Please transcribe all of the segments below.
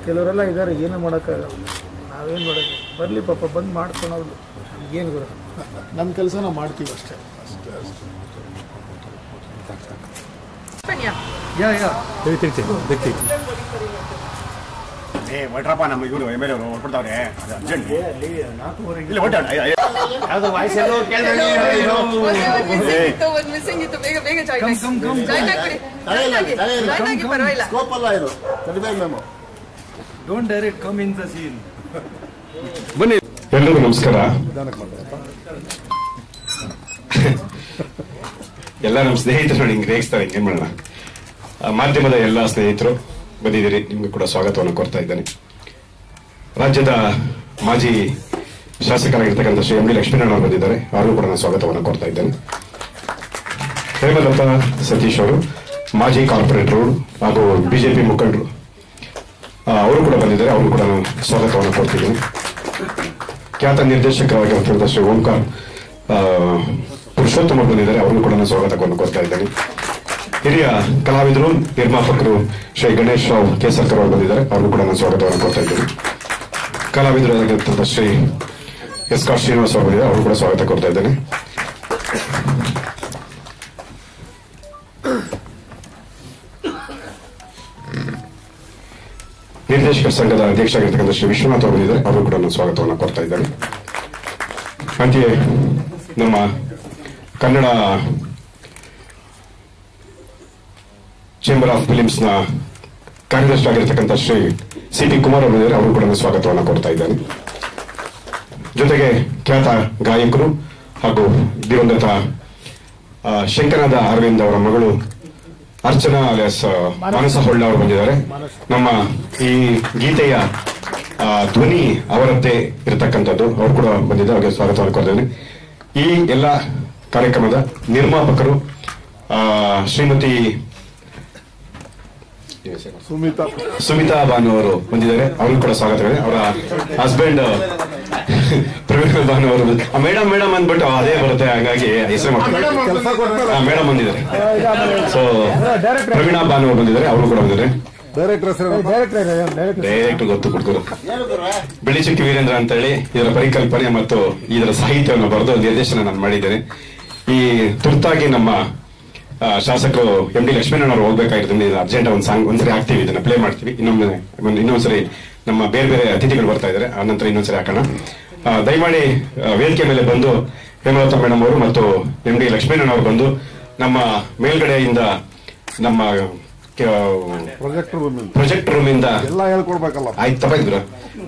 ಕೆಲವರೆಲ್ಲ ಇದ್ದಾರೆ, ಏನೂ ಮಾಡೋಕ್ಕಾಗಲ್ಲ. ನಾವೇನು ಮಾಡೋದು, ಬರಲಿ ಪಾಪ, ಬಂದು ಮಾಡ್ಕೊಳೋದು. ಏನು ಬರೋದು, ನಮ್ಮ ಕೆಲಸ ನಾವು ಮಾಡ್ತೀವಿ ಅಷ್ಟೇ. ಹೊಟ್ರಪ್ಪ ನಮ್ಮ ಇವರು ಎಮ್ ಎಲ್ ಎ ಹೊಟ್ಬಿಡ್ತಾವ್ರೆ. ಬನ್ನಿ ಎಲ್ರಿಗೂ ನಮಸ್ಕಾರ. ಎಲ್ಲ ನಮ್ಮ ಸ್ನೇಹಿತರು ಹಿಂಗೆ ರೇಗಿಸ್ತಾರೆ, ಏನ್ ಮಾಡೋಣ. ಮಾಧ್ಯಮದ ಎಲ್ಲ ಸ್ನೇಹಿತರು ಬಂದಿದ್ದೀರಿ, ನಿಮ್ಗೆ ಕೂಡ ಸ್ವಾಗತವನ್ನು ಕೋರ್ತಾ ಇದ್ದೇನೆ. ರಾಜ್ಯದ ಮಾಜಿ ಶಾಸಕರಾಗಿರ್ತಕ್ಕಂಥ ಶ್ರೀ ಎಂ ಡಿ ಲಕ್ಷ್ಮೀನಾರಾಯಣ ಅವರು ಬಂದಿದ್ದಾರೆ, ಅವರಿಗೂ ಕೂಡ ನಾನು ಸ್ವಾಗತವನ್ನು ಕೋರ್ತಾ ಇದ್ದೇನೆ. ಹೇಮಲತಾ ಸತೀಶ್ ಅವರು ಮಾಜಿ ಕಾರ್ಪೊರೇಟರ್ ಹಾಗೂ ಬಿಜೆಪಿ ಮುಖಂಡರು ಅವರು ಕೂಡ ಬಂದಿದ್ದಾರೆ, ಅವರು ಕೂಡ ನಾನು ಸ್ವಾಗತವನ್ನು ಕೋರ್ತಿದ್ದೀನಿ. ಖ್ಯಾತ ನಿರ್ದೇಶಕರಾಗಿರುವಂತಹ ಶ್ರೀ ಓಂಕಾರ್ ಪುರುಷೋತ್ತಮ ಬಂದಿದ್ದಾರೆ, ಅವರಿಗೂ ಕೂಡ ನಾನು ಸ್ವಾಗತವನ್ನು ಕೋರ್ತಾ ಇದ್ದೇನೆ. ಹಿರಿಯ ಕಲಾವಿದರು ನಿರ್ಮಾಪಕರು ಶ್ರೀ ಗಣೇಶ್ ರಾವ್ ಕೇಸರ್ಕರ್ ಅವರು ಬಂದಿದ್ದಾರೆ, ಅವ್ರಿಗೂ ಕೂಡ ನಾನು ಸ್ವಾಗತವನ್ನು ಕೋರ್ತಾ ಇದ್ದೇನೆ. ಕಲಾವಿದರಾಗಿರ್ತಕ್ಕಂಥ ಶ್ರೀ ಎಸ್ ಕಾರ್ ಶ್ರೀನಿವಾಸ್ ಅವರು ಬಂದಿದ್ದಾರೆ, ಅವರು ಕೂಡ ಸ್ವಾಗತ ಕೋರ್ತಾ ಇದ್ದೇನೆ. ನಿರ್ದೇಶಕರ ಸಂಘದ ಅಧ್ಯಕ್ಷರಾಗಿರ್ತಕ್ಕಂಥ ಶ್ರೀ ವಿಶ್ವನಾಥ್ ಅವರು ಬಂದಿದ್ದಾರೆ, ಅವರು ಕೂಡ ನಾನು ಸ್ವಾಗತವನ್ನು ಕೋರ್ತಾ ಇದ್ದೇನೆ. ಹಾಗೆಯೇ ನಮ್ಮ ಕನ್ನಡ ಚೇಂಬರ್ ಆಫ್ ಫಿಲಿಮ್ಸ್ ನ ಕಾರ್ಯದರ್ಶಿ ಆಗಿರ್ತಕ್ಕಂಥ ಶ್ರೀ ಸಿ ಟಿ ಕುಮಾರ್ ಅವರು ಅವರು ಕೂಡ ಸ್ವಾಗತವನ್ನು ಕೊಡ್ತಾ ಇದ್ದೇನೆ. ಜೊತೆಗೆ ಖ್ಯಾತ ಗಾಯಕರು ಹಾಗೂ ದಿವಂಗತ ಶಂಕರನಾದ ಅರವಿಂದ್ ಅವರ ಮಗಳು ಅರ್ಚನಾ ಅಲಿಯಾಸ್ ಮಾನಸ ಹೊಳ್ಳ ಅವರು ಬಂದಿದ್ದಾರೆ. ನಮ್ಮ ಈ ಗೀತೆಯ ಧ್ವನಿ ಅವರದ್ದೇ ಇರತಕ್ಕಂಥದ್ದು, ಅವರು ಕೂಡ ಬಂದಿದ್ದಾರೆ, ಅವರಿಗೆ ಸ್ವಾಗತವನ್ನು ಕೊಡ್ತೇನೆ. ಈ ಎಲ್ಲ ಕಾರ್ಯಕ್ರಮದ ನಿರ್ಮಾಪಕರು ಶ್ರೀಮತಿ ಸುಮಿತಾ ಭಾನು ಅವರು ಬಂದಿದ್ದಾರೆ, ಅವ್ರಿಗೂ ಕೂಡ ಸ್ವಾಗತವಿದೆ. ಅವರ ಹಸ್ಬೆಂಡ್ ಪ್ರವೀಣ್ ಭಾನು ಅವರು ಮೇಡಮ್ ಮೇಡಮ್ ಅಂದ್ಬಿಟ್ಟು ಅದೇ ಬರುತ್ತೆ, ಹಾಗಾಗಿ ಹೆಸರು ಮಾಡ್ತಾರೆ. ಮೇಡಮ್ ಬಂದಿದ್ದಾರೆ. ಸೊ ಪ್ರವೀಣಾ ಭಾನು ಅವರು ಬಂದಿದ್ದಾರೆ, ಅವರು ಕೂಡ ಬಂದಿದ್ದಾರೆ. ಡೈರೆಕ್ಟರ್ ಗೊತ್ತು ಕುಡ್ಕರು ಬೆಳಿಚುಕ್ಕಿ ವೀರೇಂದ್ರ ಅಂತ ಹೇಳಿ ಇದರ ಪರಿಕಲ್ಪನೆ ಮತ್ತು ಇದರ ಸಾಹಿತ್ಯವನ್ನು ಬರೆದು ನಿರ್ದೇಶನ ನಾನು ಮಾಡಿದ್ದೇನೆ. ಈ ತುರ್ತಾಗಿ ನಮ್ಮ ಶಾಸಕರು ಎಂ ಡಿ ಲಕ್ಷ್ಮೀನಾರಾಯಣ ಅವರು ಹೋಗ್ಬೇಕಾಗಿರೋದ್ರಿಂದ ಅರ್ಜೆಂಟ್ ಒಂದು ಸಾಂಗ್ ಒಂದ್ಸರಿ ಹಾಕ್ತೀವಿ, ಇದನ್ನ ಪ್ಲೇ ಮಾಡ್ತೀವಿ. ಇನ್ನೊಂದ್ಸರಿ ನಮ್ಮ ಬೇರೆ ಬೇರೆ ಅತಿಥಿಗಳು ಬರ್ತಾ ಇದ್ದಾರೆ, ಆ ನಂತರ ಇನ್ನೊಂದ್ಸರಿ ಹಾಕೋಣ. ದಯಮಾಡಿ ವೇದಿಕೆ ಮೇಲೆ ಬಂದು ಹೇಮಲತಾ ಮೇಡಮ್ ಅವರು ಮತ್ತು ಎಂ ಡಿ ಲಕ್ಷ್ಮೀನಾರಾಯಣ ಅವರು ಬಂದು ನಮ್ಮ ಮೇಲ್ಗಡೆಯಿಂದ ನಮ್ಮ ಪ್ರೊಜೆಕ್ಟ್ ರೂಮ್ ಇಂದ ಆಯ್ತು ತಪ್ಪಾಯ್ತು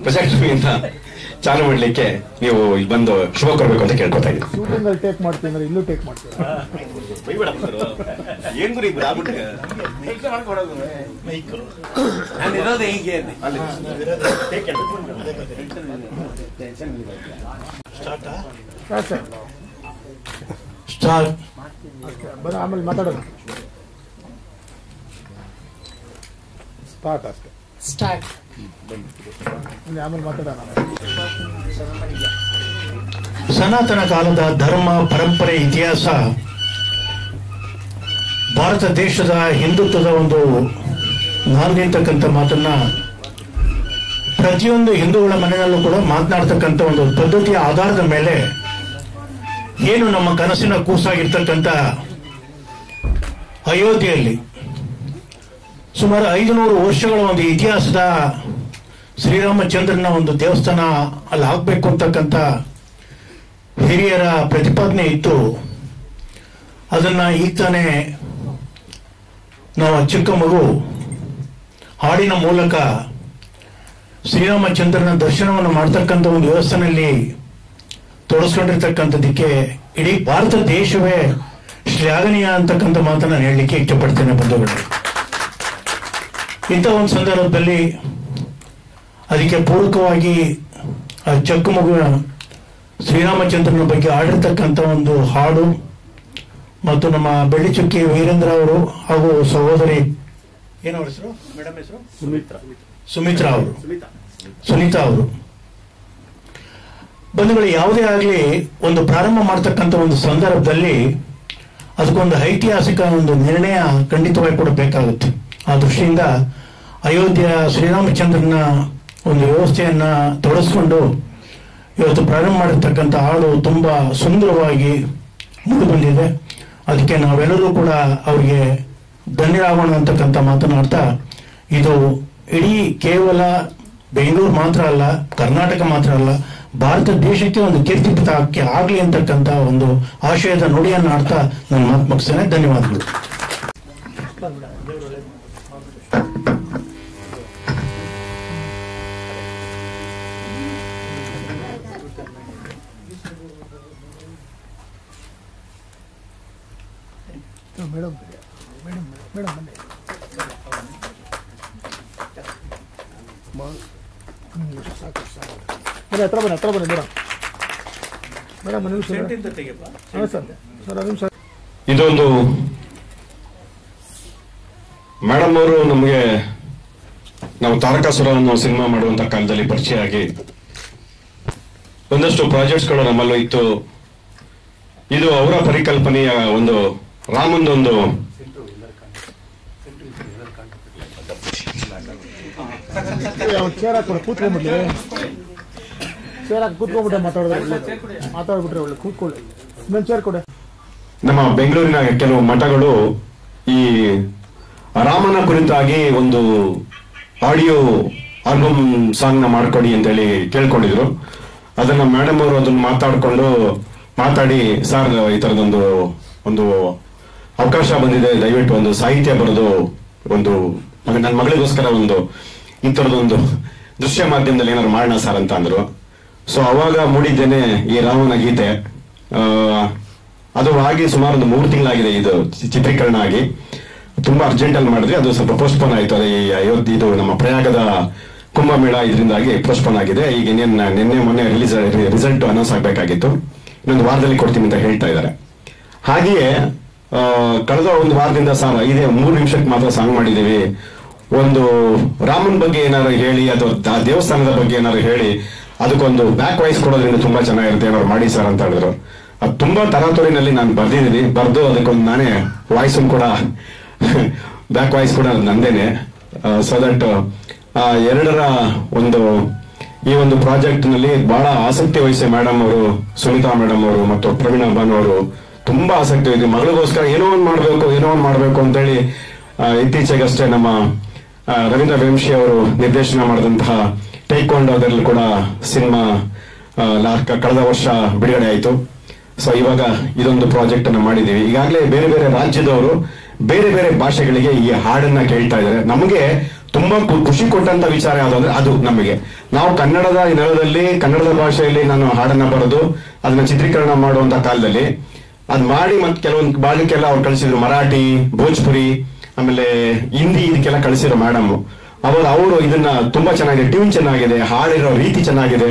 ಪ್ರೊಜೆಕ್ಟ್ ರೂಮ್ ಇಂದ ಚಾಲು ಮಾಡ್ಲಿಕ್ಕೆ ನೀವು ಇಲ್ಲಿ ಬಂದು ಶುಭ ಕೊಡ್ಬೇಕು ಅಂತ ಕೇಳ್ಕೊತಾ ಇದ್ದೀನಿ. ಟೇಕ್ ಮಾಡ್ತೀನಿ, ಇಲ್ಲೂ ಟೇಕ್ ಮಾಡ್ತೀನಿ. ಆಮೇಲೆ ಮಾತಾಡೋಣ. ಸ್ಟಾರ್ಟ್ ಅಷ್ಟೇ, ಸ್ಟಾರ್ಟ್ ಆಮೇಲೆ ಮಾತಾಡೋಣ. ಸನಾತನ ಕಾಲದ ಧರ್ಮ ಪರಂಪರೆ ಇತಿಹಾಸ ಭಾರತ ದೇಶದ ಹಿಂದುತ್ವದ ಒಂದು ನಾಂದಿ ಅಂತಕ್ಕಂಥ ಮಾತನ್ನ ಪ್ರತಿಯೊಂದು ಹಿಂದೂಗಳ ಮನೆಯಲ್ಲೂ ಕೂಡ ಮಾತನಾಡ್ತಕ್ಕಂಥ ಒಂದು ಪದ್ಧತಿಯ ಆಧಾರದ ಮೇಲೆ ಏನು ನಮ್ಮ ಕನಸಿನ ಕೂಸಾಗಿರ್ತಕ್ಕಂಥ ಅಯೋಧ್ಯೆಯಲ್ಲಿ ಸುಮಾರು 500 ವರ್ಷಗಳ ಒಂದು ಇತಿಹಾಸದ ಶ್ರೀರಾಮಚಂದ್ರನ ಒಂದು ದೇವಸ್ಥಾನ ಅಲ್ಲಿ ಆಗ್ಬೇಕು ಅಂತಕ್ಕಂಥ ಹಿರಿಯರ ಪ್ರತಿಪಾದನೆ ಇತ್ತು. ಅದನ್ನ ಈಗ ತಾನೇ ನಾವು ಚಿಕ್ಕ ಮಗು ಹಾಡಿನ ಮೂಲಕ ಶ್ರೀರಾಮಚಂದ್ರನ ದರ್ಶನವನ್ನು ಮಾಡ್ತಕ್ಕಂಥ ಒಂದು ವ್ಯವಸ್ಥೆಯಲ್ಲಿ ತೊಡಸ್ಕೊಂಡಿರ್ತಕ್ಕಂಥದಕ್ಕೆ ಇಡೀ ಭಾರತ ದೇಶವೇ ಶ್ಲಾಘನೀಯ ಅಂತಕ್ಕಂಥ ಮಾತನ್ನ ಹೇಳಲಿಕ್ಕೆ ಇಷ್ಟಪಡ್ತೇನೆ ಬಂಧುಗಳು. ಇಂಥ ಒಂದು ಸಂದರ್ಭದಲ್ಲಿ ಅದಕ್ಕೆ ಪೂರಕವಾಗಿ ಆ ಚಕ್ಕ ಮಗುವಿನ ಶ್ರೀರಾಮಚಂದ್ರನ ಬಗ್ಗೆ ಆಡಿರ್ತಕ್ಕಂಥ ಒಂದು ಹಾಡು ಮತ್ತು ನಮ್ಮ ಬೆಳ್ಳಿಚುಕ್ಕಿ ವೀರೇಂದ್ರ ಅವರು ಹಾಗೂ ಸಹೋದರಿ ಏನವ್ರ ಹೆಸರು, ಮೇಡಮ್ ಹೆಸರು ಸುಮಿತ್ರಾ ಅವರು, ಸುನೀತಾ ಅವರು ಬಂಧುಗಳು, ಯಾವುದೇ ಆಗಲಿ ಒಂದು ಪ್ರಾರಂಭ ಮಾಡ್ತಕ್ಕಂಥ ಒಂದು ಸಂದರ್ಭದಲ್ಲಿ ಅದಕ್ಕೊಂದು ಐತಿಹಾಸಿಕ ಒಂದು ನಿರ್ಣಯ ಖಂಡಿತವಾಗಿ ಕೂಡ ಬೇಕಾಗುತ್ತೆ. ಆ ದೃಷ್ಟಿಯಿಂದ ಅಯೋಧ್ಯೆಯ ಶ್ರೀರಾಮಚಂದ್ರನ ಒಂದು ವ್ಯವಸ್ಥೆಯನ್ನ ತೊಡಸ್ಕೊಂಡು ಇವತ್ತು ಪ್ರಾರಂಭ ಮಾಡಿರ್ತಕ್ಕಂಥ ಹಾಡು ತುಂಬಾ ಸುಂದರವಾಗಿ ಮೂಡಿ ಬಂದಿದೆ. ಅದಕ್ಕೆ ನಾವೆಲ್ಲರೂ ಕೂಡ ಅವರಿಗೆ ಧನ್ಯರಾಗೋಣ ಅಂತಕ್ಕಂಥ ಮಾತನಾಡ್ತಾ, ಇದು ಇಡೀ ಕೇವಲ ಬೆಂಗಳೂರು ಮಾತ್ರ ಅಲ್ಲ, ಕರ್ನಾಟಕ ಮಾತ್ರ ಅಲ್ಲ, ಭಾರತ ದೇಶಕ್ಕೆ ಒಂದು ಕೀರ್ತಿಪಥಕ್ಕೆ ಆಗ್ಲಿ ಅಂತಕ್ಕಂಥ ಒಂದು ಆಶಯದ ನುಡಿಯನ್ನು ಆಡ್ತಾ ನಾನು ಮಾತು ಮುಗಿಸ್ತೇನೆ. ಧನ್ಯವಾದಗಳು. ಮೇಡಮ್ ಮೇಡಮ್ ಮೇಡಮ್ ಬನ್ನಿ. ಸಾಕು ಸಾಕು ಬನ್ನಿ, ಹತ್ರ ಬನ್ನಿ ಮೇಡಮ್. ಮೇಡಮ್ ಒಂದು ನಿಮಿಷ. ಹಾಂ ಸರ್ ಸರ್ ಒಂದು ನಿಮಿಷ. ಇದೊಂದು ಮೇಡಮ್ ಅವರು ನಮಗೆ ನಾವು ತಾರಕಾಸುರ ಅನ್ನೋ ಸಿನಿಮಾ ಮಾಡುವಂತ ಕಾಲದಲ್ಲಿ ಪರಿಚಯ ಆಗಿ ಒಂದಷ್ಟು ಪ್ರಾಜೆಕ್ಟ್ಸ್ಗಳು ನಮ್ಮಲ್ಲೂ ಇತ್ತು. ಇದು ಅವರ ಪರಿಕಲ್ಪನೆಯ ಒಂದು ರಾಮಂದೊಂದು ಚೇರ್ ಹಾಕೊಡಿ, ಕೂತ್ಕೊಂಡ್ಬಿಡ್ಲಿ. ಚೇರ್ ಹಾಕಿ ಕೂತ್ಕೊಂಡ್ಬಿಟ್ಟೆ ಮಾತಾಡ್ಬಿಟ್ರೆ ಒಳ್ಳೆ ಕೂತ್ಕೊಳ್ಳಿ. ಇನ್ನೊಂದು ಚೇರ್ ಕೊಡೆ. ನಮ್ಮ ಬೆಂಗಳೂರಿನ ಕೆಲವು ಮಠಗಳು ಈ ರಾಮನ ಕುರಿತಾಗಿ ಒಂದು ಆಡಿಯೋ ಆಲ್ಬಮ್ ಸಾಂಗ್ ನ ಮಾಡ್ಕೊಡಿ ಅಂತೇಳಿ ಕೇಳ್ಕೊಂಡಿದ್ರು. ಅದನ್ನ ಮೇಡಮ್ ಅವರು ಅದನ್ನ ಮಾತಾಡಿ ಸರ್ ಈ ತರದೊಂದು ಒಂದು ಅವಕಾಶ ಬಂದಿದೆ, ದಯವಿಟ್ಟು ಒಂದು ಸಾಹಿತ್ಯ ಬರೆದು ಒಂದು ನನ್ನ ಮಗಳಿಗೋಸ್ಕರ ಒಂದು ಈ ತರದೊಂದು ದೃಶ್ಯ ಮಾಧ್ಯಮದಲ್ಲಿ ಏನಾದ್ರು ಮಾಡೋಣ ಸರ್ ಅಂತ ಅಂದ್ರು. ಸೊ ಅವಾಗ ಮೂಡಿದ್ದೇನೆ ಈ ರಾಮನ ಗೀತೆ. ಅದು ಆಗಿ ಸುಮಾರು ಒಂದು 3 ತಿಂಗಳಾಗಿದೆ ಇದು ಚಿತ್ರೀಕರಣ ಆಗಿ. ತುಂಬಾ ಅರ್ಜೆಂಟ್ ಅಲ್ಲಿ ಮಾಡಿದ್ವಿ, ಅದು ಸ್ವಲ್ಪ ಪೋಸ್ಟ್ಪೋನ್ ಆಯ್ತು. ಅದು ಇದು ನಮ್ಮ ಪ್ರಯಾಗದ ಕುಂಭಮೇಳ ಇದರಿಂದಾಗಿ ಪೋಸ್ಟ್ಪೋನ್ ಆಗಿದೆ. ಈಗ ನಿನ್ನೆ ಮೊನ್ನೆ ರಿಸಲ್ಟ್ ಅನೌನ್ಸ್ ಆಗ್ಬೇಕಾಗಿತ್ತು, ಇನ್ನೊಂದು ವಾರದಲ್ಲಿ ಕೊಡ್ತೀನಿ ಅಂತ ಹೇಳ್ತಾ ಇದ್ದಾರೆ. ಹಾಗೆಯೇ ಕಳೆದ ಒಂದು ವಾರದಿಂದ ಸರ್ ಇದೇ 3 ನಿಮಿಷಕ್ಕೆ ಮಾತ್ರ ಸಾಂಗ್ ಮಾಡಿದ್ದೀವಿ, ಒಂದು ರಾಮನ್ ಬಗ್ಗೆ ಏನಾದ್ರು ಹೇಳಿ ಅಥವಾ ದೇವಸ್ಥಾನದ ಬಗ್ಗೆ ಏನಾದ್ರು ಹೇಳಿ ಅದಕ್ಕೊಂದು ಬ್ಯಾಕ್ ವಾಯ್ಸ್ ಕೊಡೋದ್ರಿಂದ ತುಂಬಾ ಚೆನ್ನಾಗಿರುತ್ತೆ ಏನಾದ್ರು ಮಾಡಿ ಸರ್ ಅಂತ ಹೇಳಿದ್ರು. ಅದು ತುಂಬಾ ತರಾತುರಿನಲ್ಲಿ ನಾನು ಬರ್ದಿದ್ದೀನಿ, ಬರ್ದು ಅದಕ್ಕೊಂದು ನಾನೇ ವಾಯ್ಸ್ ಕೂಡ ಬ್ಯಾಕ್ ವಾಯ್ಸ್ ಕೂಡ ನಂದೇನೆ. ಸೊ ದಟ್ ಎರಡರ ಒಂದು ಈ ಒಂದು ಪ್ರಾಜೆಕ್ಟ್ ನಲ್ಲಿ ಬಹಳ ಆಸಕ್ತಿ ವಹಿಸಿ ಮೇಡಮ್ ಅವರು, ಸುನೀತಾ ಮೇಡಮ್ ಅವರು ಮತ್ತು ಪ್ರವೀಣಾ ಬಾನು ಅವರು ತುಂಬಾ ಆಸಕ್ತಿ ಇದೆ. ಮಗಳಿಗೋಸ್ಕರ ಏನೋ ಒಂದು ಮಾಡ್ಬೇಕು ಅಂತೇಳಿ ಇತ್ತೀಚೆಗಷ್ಟೇ ನಮ್ಮ ರವೀಂದ್ರ ವಂಶಿ ಅವರು ನಿರ್ದೇಶನ ಮಾಡಿದಂತಹ ಟೇಕ್ವಾಂಡೋ ಅದರಲ್ಲಿ ಕೂಡ ಸಿನಿಮಾ ಕಳೆದ ವರ್ಷ ಬಿಡುಗಡೆ ಆಯಿತು. ಸೊ ಇವಾಗ ಇದೊಂದು ಪ್ರಾಜೆಕ್ಟ್ ಅನ್ನು ಮಾಡಿದ್ದೀವಿ. ಈಗಾಗಲೇ ಬೇರೆ ಬೇರೆ ರಾಜ್ಯದವರು ಬೇರೆ ಬೇರೆ ಭಾಷೆಗಳಿಗೆ ಈ ಹಾಡನ್ನ ಕೇಳ್ತಾ ಇದ್ದಾರೆ. ನಮಗೆ ತುಂಬಾ ಖುಷಿ ಕೊಟ್ಟಂತ ವಿಚಾರ ಯಾವ್ದಂದ್ರೆ ಅದು ನಮಗೆ, ನಾವು ಕನ್ನಡದ ನೆಲದಲ್ಲಿ ಕನ್ನಡದ ಭಾಷೆಯಲ್ಲಿ ನಾನು ಹಾಡನ್ನ ಬರೆದು ಅದನ್ನ ಚಿತ್ರೀಕರಣ ಮಾಡುವಂತ ಕಾಲದಲ್ಲಿ ಅದ್ ಮಾಡಿ ಮತ್ತೆ ಕೆಲವೊಂದು ಬಾಳಿಕೆಲ್ಲ ಅವ್ರು ಕಳಿಸಿದ್ರು, ಮರಾಠಿ, ಭೋಜ್ಪುರಿ, ಆಮೇಲೆ ಹಿಂದಿ ಇದಕ್ಕೆಲ್ಲ ಕಳಿಸಿದ್ರು ಮೇಡಮ್. ಅವಾಗ ಅವರು ಇದನ್ನ ತುಂಬಾ ಚೆನ್ನಾಗಿದೆ, ಟ್ಯೂನ್ ಚೆನ್ನಾಗಿದೆ, ಹಾಡಿರೋ ರೀತಿ ಚೆನ್ನಾಗಿದೆ,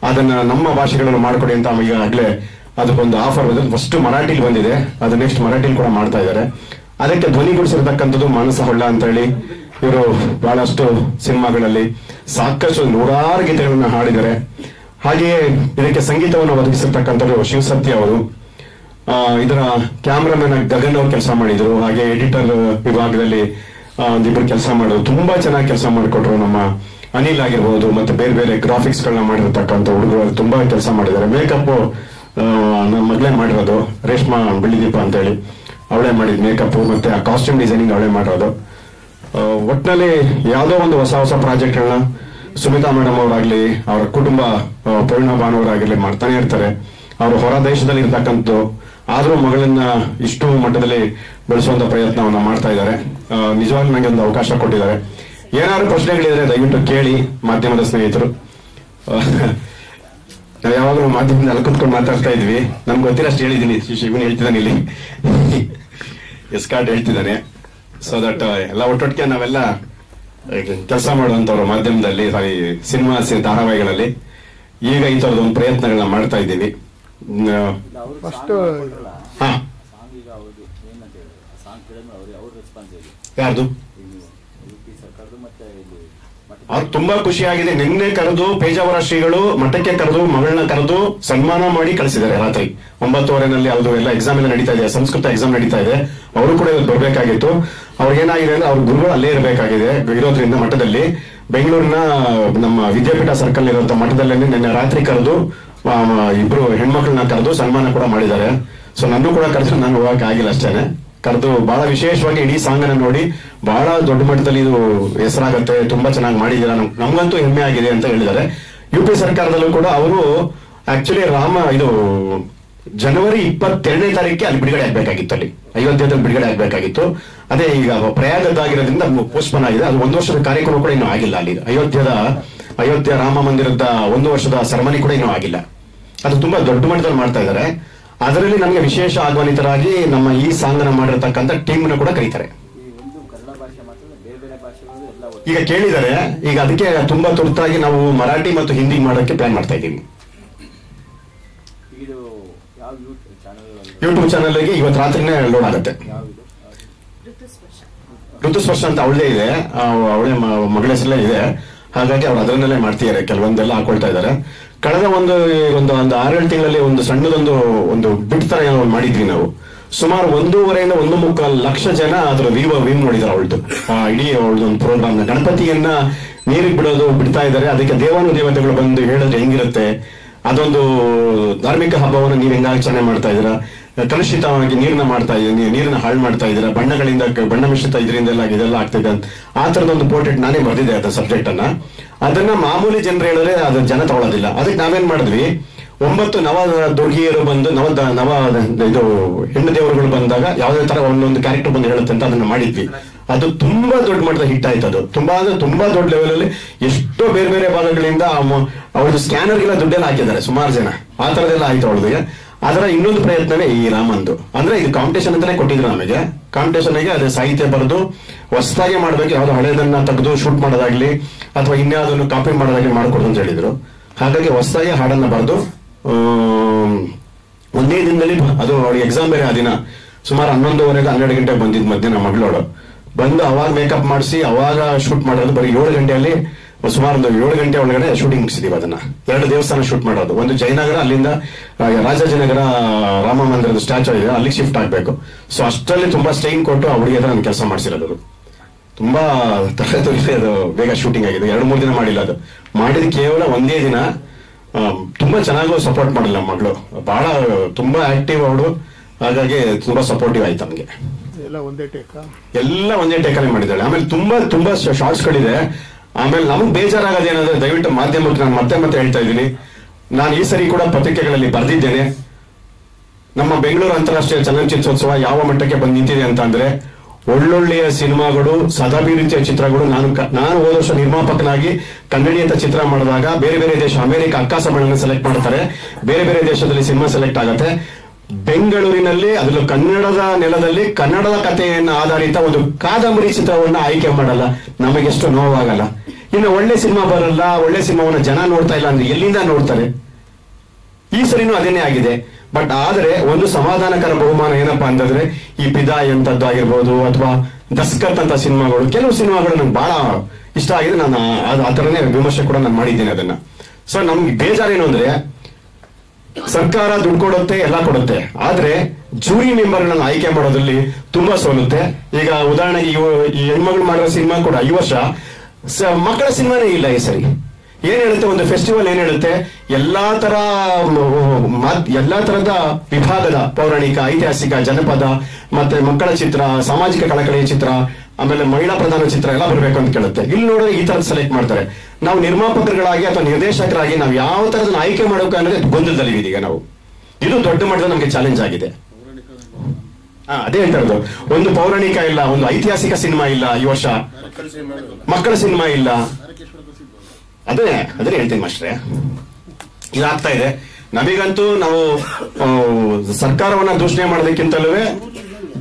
ಅದನ್ನ ನಮ್ಮ ಭಾಷೆಗಳನ್ನು ಮಾಡ್ಕೊಡಿ ಅಂತ ಈಗಾಗಲೇ ಅದಕ್ಕೊಂದು ಆಫರ್ ಬಂದಿದೆ. ಫಸ್ಟ್ ಮರಾಠಿಲಿ ಬಂದಿದೆ, ಅದು ನೆಕ್ಸ್ಟ್ ಮರಾಠಿಲಿ ಕೂಡ ಮಾಡ್ತಾ ಇದ್ದಾರೆ. ಅದಕ್ಕೆ ಧ್ವನಿಗೂಡಿಸಿರ್ತಕ್ಕಂಥದ್ದು ಮಾನಸ ಹೊಳ್ಳ ಅಂತ ಹೇಳಿ. ಇವರು ಬಹಳಷ್ಟು ಸಿನಿಮಾಗಳಲ್ಲಿ ಸಾಕಷ್ಟು 100 ಗೀತೆಗಳನ್ನ ಹಾಡಿದ್ದಾರೆ. ಹಾಗೆಯೇ ಇದಕ್ಕೆ ಸಂಗೀತವನ್ನು ಒದಗಿಸಿರ್ತಕ್ಕಂಥದ್ದು ಶಿವಸತ್ಯ ಅವರು. ಇದರ ಕ್ಯಾಮ್ರಾಮನ್ ಗಗನ್ ಅವರು ಕೆಲಸ ಮಾಡಿದ್ರು. ಹಾಗೆ ಎಡಿಟರ್ ವಿಭಾಗದಲ್ಲಿ ಒಂದಿಬ್ರು ಕೆಲಸ ಮಾಡೋದು, ತುಂಬಾ ಚೆನ್ನಾಗಿ ಕೆಲಸ ಮಾಡಿಕೊಟ್ರು. ನಮ್ಮ ಅನಿಲ್ ಆಗಿರ್ಬೋದು, ಮತ್ತೆ ಬೇರೆ ಬೇರೆ ಗ್ರಾಫಿಕ್ಸ್ ಗಳನ್ನ ಮಾಡಿರ್ತಕ್ಕಂಥ ಹುಡುಗರು ತುಂಬಾ ಕೆಲಸ ಮಾಡಿದ್ದಾರೆ. ಮೇಕಪ್ ನಮ್ಮ ಮಗಳೇ ಮಾಡಿರೋದು, ರೇಷ್ಮಾ ಬೆಳ್ಳಿದೀಪ ಅಂತ ಹೇಳಿ ಅವಳೇ ಮಾಡಿದ್ ಮೇಕಪ್, ಮತ್ತೆ ಆ ಕಾಸ್ಟ್ಯೂಮ್ ಡಿಸೈನಿಂಗ್ ಅವಳೇ ಮಾಡಿರೋದು. ಒಟ್ಟಿನಲ್ಲಿ ಯಾವುದೋ ಒಂದು ಹೊಸ ಪ್ರಾಜೆಕ್ಟ್ಗಳನ್ನ ಸುಮಿತಾ ಮೇಡಮ್ ಅವರಾಗ್ಲಿ, ಅವರ ಕುಟುಂಬ ಪ್ರವೀಣಾ ಬಾನು ಅವರಾಗಿರ್ಲಿ ಮಾಡ್ತಾನೆ ಇರ್ತಾರೆ. ಅವರು ಹೊರ ದೇಶದಲ್ಲಿ ಇರ್ತಕ್ಕಂಥದ್ದು ಆದ್ರೂ ಮಗಳನ್ನ ಇಷ್ಟು ಮಟ್ಟದಲ್ಲಿ ಬೆಳೆಸುವಂತ ಪ್ರಯತ್ನವನ್ನ ಮಾಡ್ತಾ ಇದ್ದಾರೆ. ನಿಜವಾಗ್ಲೂ ನನಗೆ ಒಂದು ಅವಕಾಶ ಕೊಟ್ಟಿದ್ದಾರೆ. ಏನಾದ್ರು ಪ್ರಶ್ನೆಗಳಿದ್ರೆ ದಯವಿಟ್ಟು ಕೇಳಿ ಮಾಧ್ಯಮದ ಸ್ನೇಹಿತರು. ನಾವು ಯಾವಾಗಲೂ ಮಾಧ್ಯಮದಲ್ಲಿ ಅಲ್ಲಿ ಕುತ್ಕೊಂಡು ಮಾತಾಡ್ತಾ ಇದ್ವಿ. ನಮ್ಗೆ ಗೊತ್ತಿರಷ್ಟು ಹೇಳಿದ್ದೀನಿ, ಶಿವನ್ ಹೇಳ್ತಿದ್ದಾನೆ ಇಲ್ಲಿ, ಎಸ್ಕಾರ್ಟ್ ಹೇಳ್ತಿದ್ದಾನೆ. ಸೊ ದಟ್ ಎಲ್ಲ ಒಟ್ಟೊಟ್ಟಿಗೆ ನಾವೆಲ್ಲ ಕೆಲಸ ಮಾಡುವಂತವ್ರು ಮಾಧ್ಯಮದಲ್ಲಿ, ಸಿನಿಮಾ ಧಾರಾವಾಹಿಗಳಲ್ಲಿ ಈಗ ಈ ತರದ ಒಂದು ಪ್ರಯತ್ನಗಳನ್ನ ಮಾಡ್ತಾ ಇದ್ದೀವಿ. ಯಾರ್ದು ಅವ್ರು ತುಂಬಾ ಖುಷಿಯಾಗಿದೆ. ನಿನ್ನೆ ಕರೆದು ಪೇಜಾವರ ಶ್ರೀಗಳು ಮಠಕ್ಕೆ ಕರೆದು ಮಗಳನ್ನ ಕರೆದು ಸನ್ಮಾನ ಮಾಡಿ ಕಳಿಸಿದ್ದಾರೆ. ರಾತ್ರಿ 9:30 ಅದು ಎಲ್ಲ ಎಕ್ಸಾಮ್ ಎಲ್ಲ ನಡೀತಾ ಇದೆ, ಸಂಸ್ಕೃತ ಎಕ್ಸಾಮ್ ನಡೀತಾ ಇದೆ. ಅವರು ಕೂಡ ಇವತ್ತು ಬರ್ಬೇಕಾಗಿತ್ತು. ಅವ್ರಿಗೇನಾಗಿದೆ ಅಂದ್ರೆ ಅವ್ರ ಗುರುಗಳು ಅಲ್ಲೇ ಇರಬೇಕಾಗಿದೆ ಇರೋದ್ರಿಂದ ಮಠದಲ್ಲಿ ಬೆಂಗಳೂರಿನ ನಮ್ಮ ವಿದ್ಯಾಪೀಠ ಸರ್ಕಲ್ ಇರುವಂತ ಮಠದಲ್ಲೇ ನಿನ್ನೆ ರಾತ್ರಿ ಕರೆದು ಇಬ್ರು ಹೆಣ್ಮಕ್ಳನ್ನ ಕರೆದು ಸನ್ಮಾನ ಕೂಡ ಮಾಡಿದ್ದಾರೆ. ಸೊ ನನ್ನೂ ಕೂಡ ಕರೆದು ನಾನು ಹೋಗಕ್ಕೆ ಆಗಿಲ್ಲ ಅಷ್ಟೇನೆ. ಕರೆದು ಬಹಳ ವಿಶೇಷವಾಗಿ ಇಡೀ ಸಾಂಗ್ ಅನ್ನ ನೋಡಿ ಬಹಳ ದೊಡ್ಡ ಮಟ್ಟದಲ್ಲಿ ಇದು ಹೆಸರಾಗತ್ತೆ, ತುಂಬಾ ಚೆನ್ನಾಗಿ ಮಾಡಿದ್ದೀರಾ, ನಮ್ಗಂತೂ ಹೆಮ್ಮೆ ಆಗಿದೆ ಅಂತ ಹೇಳಿದ್ದಾರೆ. UP ಸರ್ಕಾರದಲ್ಲೂ ಕೂಡ ಅವರು ಆಕ್ಚುಲಿ ಇದು ಜನವರಿ 22ನೇ ತಾರೀಕಿಗೆ ಅಲ್ಲಿ ಬಿಡುಗಡೆ ಆಗ್ಬೇಕಾಗಿತ್ತು, ಅಲ್ಲಿ ಅಯೋಧ್ಯದಲ್ಲಿ ಬಿಡುಗಡೆ ಆಗ್ಬೇಕಾಗಿತ್ತು. ಅದೇ ಈಗ ಪ್ರಯಾಗದಾಗಿರೋದ್ರಿಂದ ಪೋಸ್ಟ್ಪೋನ್ ಆಗಿದೆ. ಅದು 1 ವರ್ಷದ ಕಾರ್ಯಕ್ರಮ ಕೂಡ ಇನ್ನೂ ಆಗಿಲ್ಲ. ಅಲ್ಲಿ ಅಯೋಧ್ಯ ರಾಮ ಮಂದಿರದ 1 ವರ್ಷದ ಸೆರೆಮನಿ ಕೂಡ ಇನ್ನೂ ಆಗಿಲ್ಲ. ಅದು ತುಂಬಾ ದೊಡ್ಡ ಮಟ್ಟದಲ್ಲಿ ಮಾಡ್ತಾ ಇದ್ದಾರೆ. ಅದರಲ್ಲಿ ನಮಗೆ ವಿಶೇಷ ಆಹ್ವಾನಿತರಾಗಿ ನಮ್ಮ ಈ ಸಾಂಗ್ ಅನ್ನ ಮಾಡಿರ್ತಕ್ಕಂಥ ಟೀಮ್ ನ ಕೂಡ ಕರೀತಾರೆ. ಈಗ ಕೇಳಿದ್ದಾರೆ, ಈಗ ಅದಕ್ಕೆ ತುಂಬಾ ತುರ್ತಾಗಿ ನಾವು ಮರಾಠಿ ಮತ್ತು ಹಿಂದಿ ಮಾಡೋಕ್ಕೆ ಪ್ಲಾನ್ ಮಾಡ್ತಾ ಇದ್ದೀವಿ. ಯೂಟ್ಯೂಬ್ ಚಾನಲ್ಗೆ ಇವತ್ತು ರಾತ್ರಿನೇ ಲೋಡ್ ಆಗುತ್ತೆ. ಋತುಸ್ಪರ್ಶ ಅಂತ ಅವಳದೇ ಇದೆ, ಅವಳೇ ಮಗಳ ಹೆಸರಲ್ಲೇ ಇದೆ. ಹಾಗಾಗಿ ಅವ್ರು ಅದರನ್ನಲ್ಲೇ ಮಾಡ್ತಿದ್ದಾರೆ, ಕೆಲವೊಂದೆಲ್ಲ ಹಾಕೊಳ್ತಾ ಇದ್ದಾರೆ. ಕಳೆದ ಒಂದು 6-7 ತಿಂಗಳಲ್ಲಿ ಒಂದು ಸಣ್ಣದೊಂದು ಬಿಟ್ ತರ ಮಾಡಿದ್ವಿ ನಾವು. ಸುಮಾರು 1.5 to 1.25 ಲಕ್ಷ ಜನ ಅದರ ವೀವ್ ನೋಡಿದಾರೆ ಅವಳದು. ಇಡೀ ಅವಳದೊಂದು ಪ್ರೋಗ್ರಾಮ್ ನ ಗಣಪತಿಯನ್ನ ನೀರಿಗೆ ಬಿಡ್ತಾ ಇದ್ದಾರೆ. ಅದಕ್ಕೆ ದೇವಾನುದೇವತೆಗಳು ಬಂದು ಹೇಳಿದ್ರೆ ಹೆಂಗಿರುತ್ತೆ, ಅದೊಂದು ಧಾರ್ಮಿಕ ಹಬ್ಬವನ್ನು ನೀವು ಹೆಂಗಾಚರಣೆ ಮಾಡ್ತಾ ಇದ್ದೀರಾ, ಕಲುಷಿತವಾಗಿ ನೀರನ್ನ ಮಾಡ್ತಾ ಇದ್ದೀನಿ, ನೀರನ್ನ ಹಾಳು ಮಾಡ್ತಾ ಇದ್ದೀರಾ, ಬಣ್ಣ ಮಿಶ್ರಿತ ಇದರಿಂದೆಲ್ಲ ಇದೆಲ್ಲ ಆಗ್ತಿದೆ ಅಂತ ಆ ತರದೊಂದು ಪೋರ್ಟ್ರೇಟ್ ನಾನೇ ಬರೆದಿದ್ದೆ ಅದ ಸಬ್ಜೆಕ್ಟ್ ಅನ್ನ. ಅದನ್ನ ಮಾಮೂಲಿ ಜನರು ಹೇಳಿದ್ರೆ ಅದು ಜನ ತಗೊಳ್ಳೋದಿಲ್ಲ. ಅದಕ್ಕೆ ನಾವೇನ್ ಮಾಡಿದ್ವಿ, 9 ನವ ದುರ್ಗಿಯರು ಬಂದು ಇದು ಹೆಣ್ಣು ದೇವರುಗಳು ಬಂದಾಗ ಯಾವುದೇ ತರ ಒಂದೊಂದು ಕ್ಯಾರೆಕ್ಟರ್ ಬಂದು ಹೇಳುತ್ತೆ ಅಂತ ಅದನ್ನ ಮಾಡಿದ್ವಿ. ಅದು ತುಂಬಾ ದೊಡ್ಡ ಮಟ್ಟದ ಹಿಟ್ ಆಯ್ತು. ಅದು ತುಂಬಾ ದೊಡ್ಡ ಲೆವೆಲ್ ಅಲ್ಲಿ ಎಷ್ಟೋ ಬೇರೆ ಬೇರೆ ಭಾಗಗಳಿಂದ ಅವಳದು ಸ್ಕ್ಯಾನರ್ಗೆಲ್ಲ ದುಡ್ಡೆಲ್ಲ ಹಾಕಿದ್ದಾರೆ ಸುಮಾರು ಜನ. ಆ ತರದೆಲ್ಲ ಆಯ್ತು ಅವಳಿಗೆ. ಅದರ ಇನ್ನೊಂದು ಪ್ರಯತ್ನವೇ ಈ ರಾಮಂದು. ಅಂದ್ರೆ ಇದು ಕಾಂಪಿಟೇಷನ್ ಅಂತಾನೆ ಕೊಟ್ಟಿದ್ರು ನಮಗೆ. ಕಾಂಪಿಟೇಷನ್ಗೆ ಅದೇ ಸಾಹಿತ್ಯ ಬರೆದು ಹೊಸದಾಗಿ ಮಾಡ್ಬೇಕು, ಯಾವ್ದು ಹಳೆದನ್ನ ತೆಗೆದು ಶೂಟ್ ಮಾಡೋದಾಗ್ಲಿ ಅಥವಾ ಇನ್ಯಾವುದನ್ನು ಕಾಪಿ ಮಾಡೋದಾಗ್ಲಿ ಮಾಡ್ಕೊಡು ಅಂತ ಹೇಳಿದ್ರು. ಹಾಗಾಗಿ ಹೊಸದಾಗಿ ಹಾಡನ್ನ ಬರೆದು ಒಂದೇ ದಿನದಲ್ಲಿ, ಅದು ಅವಳಿಗೆ ಎಕ್ಸಾಮ್ ಬೇರೆ ಆ ದಿನ ಸುಮಾರು 11:30 12 ಗಂಟೆಗೆ ಬಂದಿದ್ದು ಮಧ್ಯಾಹ್ನ ಮಗಳೋಳು ಬಂದು ಅವಾಗ ಮೇಕಪ್ ಮಾಡಿಸಿ ಅವಾಗ ಶೂಟ್ ಮಾಡೋದು. ಬರೀ 7 ಗಂಟೆಯಲ್ಲಿ ಸುಮಾರು 7 ಗಂಟೆ ಒಳಗಡೆ ಶೂಟಿಂಗ್ ಮುಗಿಸಿದೀವಿ. ಅದನ್ನ 2 ದೇವಸ್ಥಾನ ಶೂಟ್ ಮಾಡೋದು. ಒಂದು ಜಯನಗರ, ಅಲ್ಲಿಂದ ರಾಜಾಜಿನಗರ ರಾಮ ಮಂದಿರದ ಸ್ಟ್ಯಾಚು ಇದೆ, ಅಲ್ಲಿಗೆ ಶಿಫ್ಟ್ ಆಗ್ಬೇಕು. ಸೊ ಅಷ್ಟರಲ್ಲಿ ತುಂಬಾ ಸ್ಟೈನ್ ಕೊಟ್ಟು ಅವಳಿಗೆ ನಾನು ಕೆಲಸ ಮಾಡಿಸಿರೋದು. ತುಂಬಾ ತರಗತಿ ಅದು ಬೇಗ ಶೂಟಿಂಗ್ ಆಗಿದೆ. 2-3 ದಿನ ಮಾಡಿಲ್ಲ. ಅದು ಮಾಡಿದ ಕೇವಲ ಒಂದೇ ದಿನ. ತುಂಬಾ ಚೆನ್ನಾಗೂ ಸಪೋರ್ಟ್ ಮಾಡಿಲ್ಲ ಮಗಳು, ಬಹಳ ತುಂಬಾ ಆಕ್ಟಿವ್ ಅವಳು. ಹಾಗಾಗಿ ತುಂಬಾ ಸಪೋರ್ಟಿವ್ ಆಯ್ತು ನಮ್ಗೆ. ಎಲ್ಲ ಒಂದೇ ಟೇಕಲ್ಲಿ ಮಾಡಿದ್ದಾಳೆ. ಆಮೇಲೆ ತುಂಬಾ ಶಾರ್ಟ್ಸ್ ಗಳಿದೆ. ಆಮೇಲೆ ನಮ್ಗೆ ಬೇಜಾರಾಗೋದೇನಾದ್ರೆ, ದಯವಿಟ್ಟು ಮಾಧ್ಯಮಕ್ಕೆ ನಾನು ಮತ್ತೆ ಹೇಳ್ತಾ ಇದ್ದೀನಿ, ನಾನು ಈ ಸರಿ ಕೂಡ ಪತ್ರಿಕೆಗಳಲ್ಲಿ ಬರೆದಿದ್ದೇನೆ. ನಮ್ಮ ಬೆಂಗಳೂರು ಅಂತಾರಾಷ್ಟ್ರೀಯ ಚಲನಚಿತ್ರೋತ್ಸವ ಯಾವ ಮಟ್ಟಕ್ಕೆ ಬಂದು ನಿಂತಿದೆ ಅಂತ ಅಂದ್ರೆ, ಒಳ್ಳೊಳ್ಳೆಯ ಸಿನಿಮಾಗಳು, ಸದಾಭಿರುಚಿಯ ಚಿತ್ರಗಳು. ನಾನು ಹೋದ ವರ್ಷ ನಿರ್ಮಾಪಕನಾಗಿ ಕನ್ನಡಿ ಅಂತ ಚಿತ್ರ ಮಾಡಿದಾಗ ಬೇರೆ ಬೇರೆ ದೇಶ, ಅಮೆರಿಕ ಅಕ್ಕಾಸಬಳನ್ನ ಸೆಲೆಕ್ಟ್ ಮಾಡ್ತಾರೆ, ಬೇರೆ ಬೇರೆ ದೇಶದಲ್ಲಿ ಸಿನಿಮಾ ಸೆಲೆಕ್ಟ್ ಆಗುತ್ತೆ. ಬೆಂಗಳೂರಿನಲ್ಲಿ ಅದರಲ್ಲೂ ಕನ್ನಡದ ನೆಲದಲ್ಲಿ ಕನ್ನಡದ ಕಥೆಯನ್ನು ಆಧಾರಿತ ಒಂದು ಕಾದಂಬರಿ ಚಿತ್ರವನ್ನ ಆಯ್ಕೆ ಮಾಡಲ್ಲ. ನಮಗೆಷ್ಟು ನೋವಾಗಲ್ಲ. ಇನ್ನು ಒಳ್ಳೆ ಸಿನಿಮಾ ಬರಲ್ಲ, ಒಳ್ಳೆ ಸಿನಿಮಾವನ್ನ ಜನ ನೋಡ್ತಾ ಇಲ್ಲ ಅಂದ್ರೆ ಎಲ್ಲಿಂದ ನೋಡ್ತಾರೆ? ಈ ಸರಿನೂ ಅದೇನೇ ಆಗಿದೆ. ಬಟ್ ಆದ್ರೆ ಒಂದು ಸಮಾಧಾನಕರ ಬಹುಮಾನ ಏನಪ್ಪಾ ಅಂತಂದ್ರೆ, ಈ ಪಿದಾಯ್ ಅಂತದ್ದು ಆಗಿರ್ಬೋದು ಅಥವಾ ದಸ್ಕತ್ ಅಂತ ಸಿನಿಮಾಗಳು, ಕೆಲವು ಸಿನಿಮಾಗಳು ನಂಗೆ ಬಹಳ ಇಷ್ಟ ಆಗಿದೆ. ನಾನು ಆ ತರನೇ ವಿಮರ್ಶೆ ಕೂಡ ನಾನು ಮಾಡಿದ್ದೇನೆ ಅದನ್ನ. ಸೊ ನಮ್ಗೆ ಬೇಜಾರೇನು ಅಂದ್ರೆ, ಸರ್ಕಾರ ದುಡ್ಡು ಕೊಡುತ್ತೆ, ಎಲ್ಲ ಕೊಡುತ್ತೆ, ಆದ್ರೆ ಜೂರಿ ಮೆಂಬರ್ಗಳನ್ನ ಆಯ್ಕೆ ಮಾಡೋದ್ರಲ್ಲಿ ತುಂಬಾ ಸೋಲುತ್ತೆ. ಈಗ ಉದಾಹರಣೆಗೆ ಈ ಹೆಣ್ಮಗಳು ಮಾಡಿರೋ ಸಿನಿಮಾ ಕೂಡ ಈ ವರ್ಷ ಮಕ್ಕಳ ಸಿನಿಮಾನೇ ಇಲ್ಲ. ಈ ಸರಿ ಏನ್ ಹೇಳುತ್ತೆ, ಒಂದು ಫೆಸ್ಟಿವಲ್ ಏನ್ ಹೇಳುತ್ತೆ, ಎಲ್ಲಾ ತರದ ವಿಭಾಗದ ಪೌರಾಣಿಕ, ಐತಿಹಾಸಿಕ, ಜನಪದ, ಮತ್ತೆ ಮಕ್ಕಳ ಚಿತ್ರ, ಸಾಮಾಜಿಕ ಕಳಕಳಿಯ ಚಿತ್ರ, ಆಮೇಲೆ ಮಹಿಳಾ ಪ್ರಧಾನ ಚಿತ್ರ ಎಲ್ಲ ಬರಬೇಕು ಅಂತ ಕೇಳುತ್ತೆ. ಇಲ್ಲಿ ನೋಡಿದ್ರೆ ಈ ತರದ್ ಸೆಲೆಕ್ಟ್ ಮಾಡ್ತಾರೆ. ನಾವು ನಿರ್ಮಾಪಕರುಗಳಾಗಿ ಅಥವಾ ನಿರ್ದೇಶಕರಾಗಿ ನಾವು ಯಾವ ತರದನ್ನ ಆಯ್ಕೆ ಮಾಡೋಕೆ ಅನ್ನೋದೇ ಗೊಂದಲದಲ್ಲಿ ಇದೀಗ ನಾವು. ಇದು ದೊಡ್ಡ ಮಟ್ಟದ ನಮ್ಗೆ ಚಾಲೆಂಜ್ ಆಗಿದೆ. ಅದೇ ಹೇಳ್ತಾ ಇರೋದು, ಒಂದು ಪೌರಾಣಿಕ ಇಲ್ಲ, ಒಂದು ಐತಿಹಾಸಿಕ ಸಿನಿಮಾ ಇಲ್ಲ ಈ ವರ್ಷ, ಮಕ್ಕಳ ಸಿನಿಮಾ ಇಲ್ಲ. ಅದೇ ಹೇಳ್ತೀನಿ ಮಾಸ್ಟ್ರೆ, ಇದಾಗ್ತಾ ಇದೆ. ನಮಗಂತೂ ನಾವು ಸರ್ಕಾರವನ್ನ ದೂಷಣೆ ಮಾಡೋದಕ್ಕಿಂತಲೂ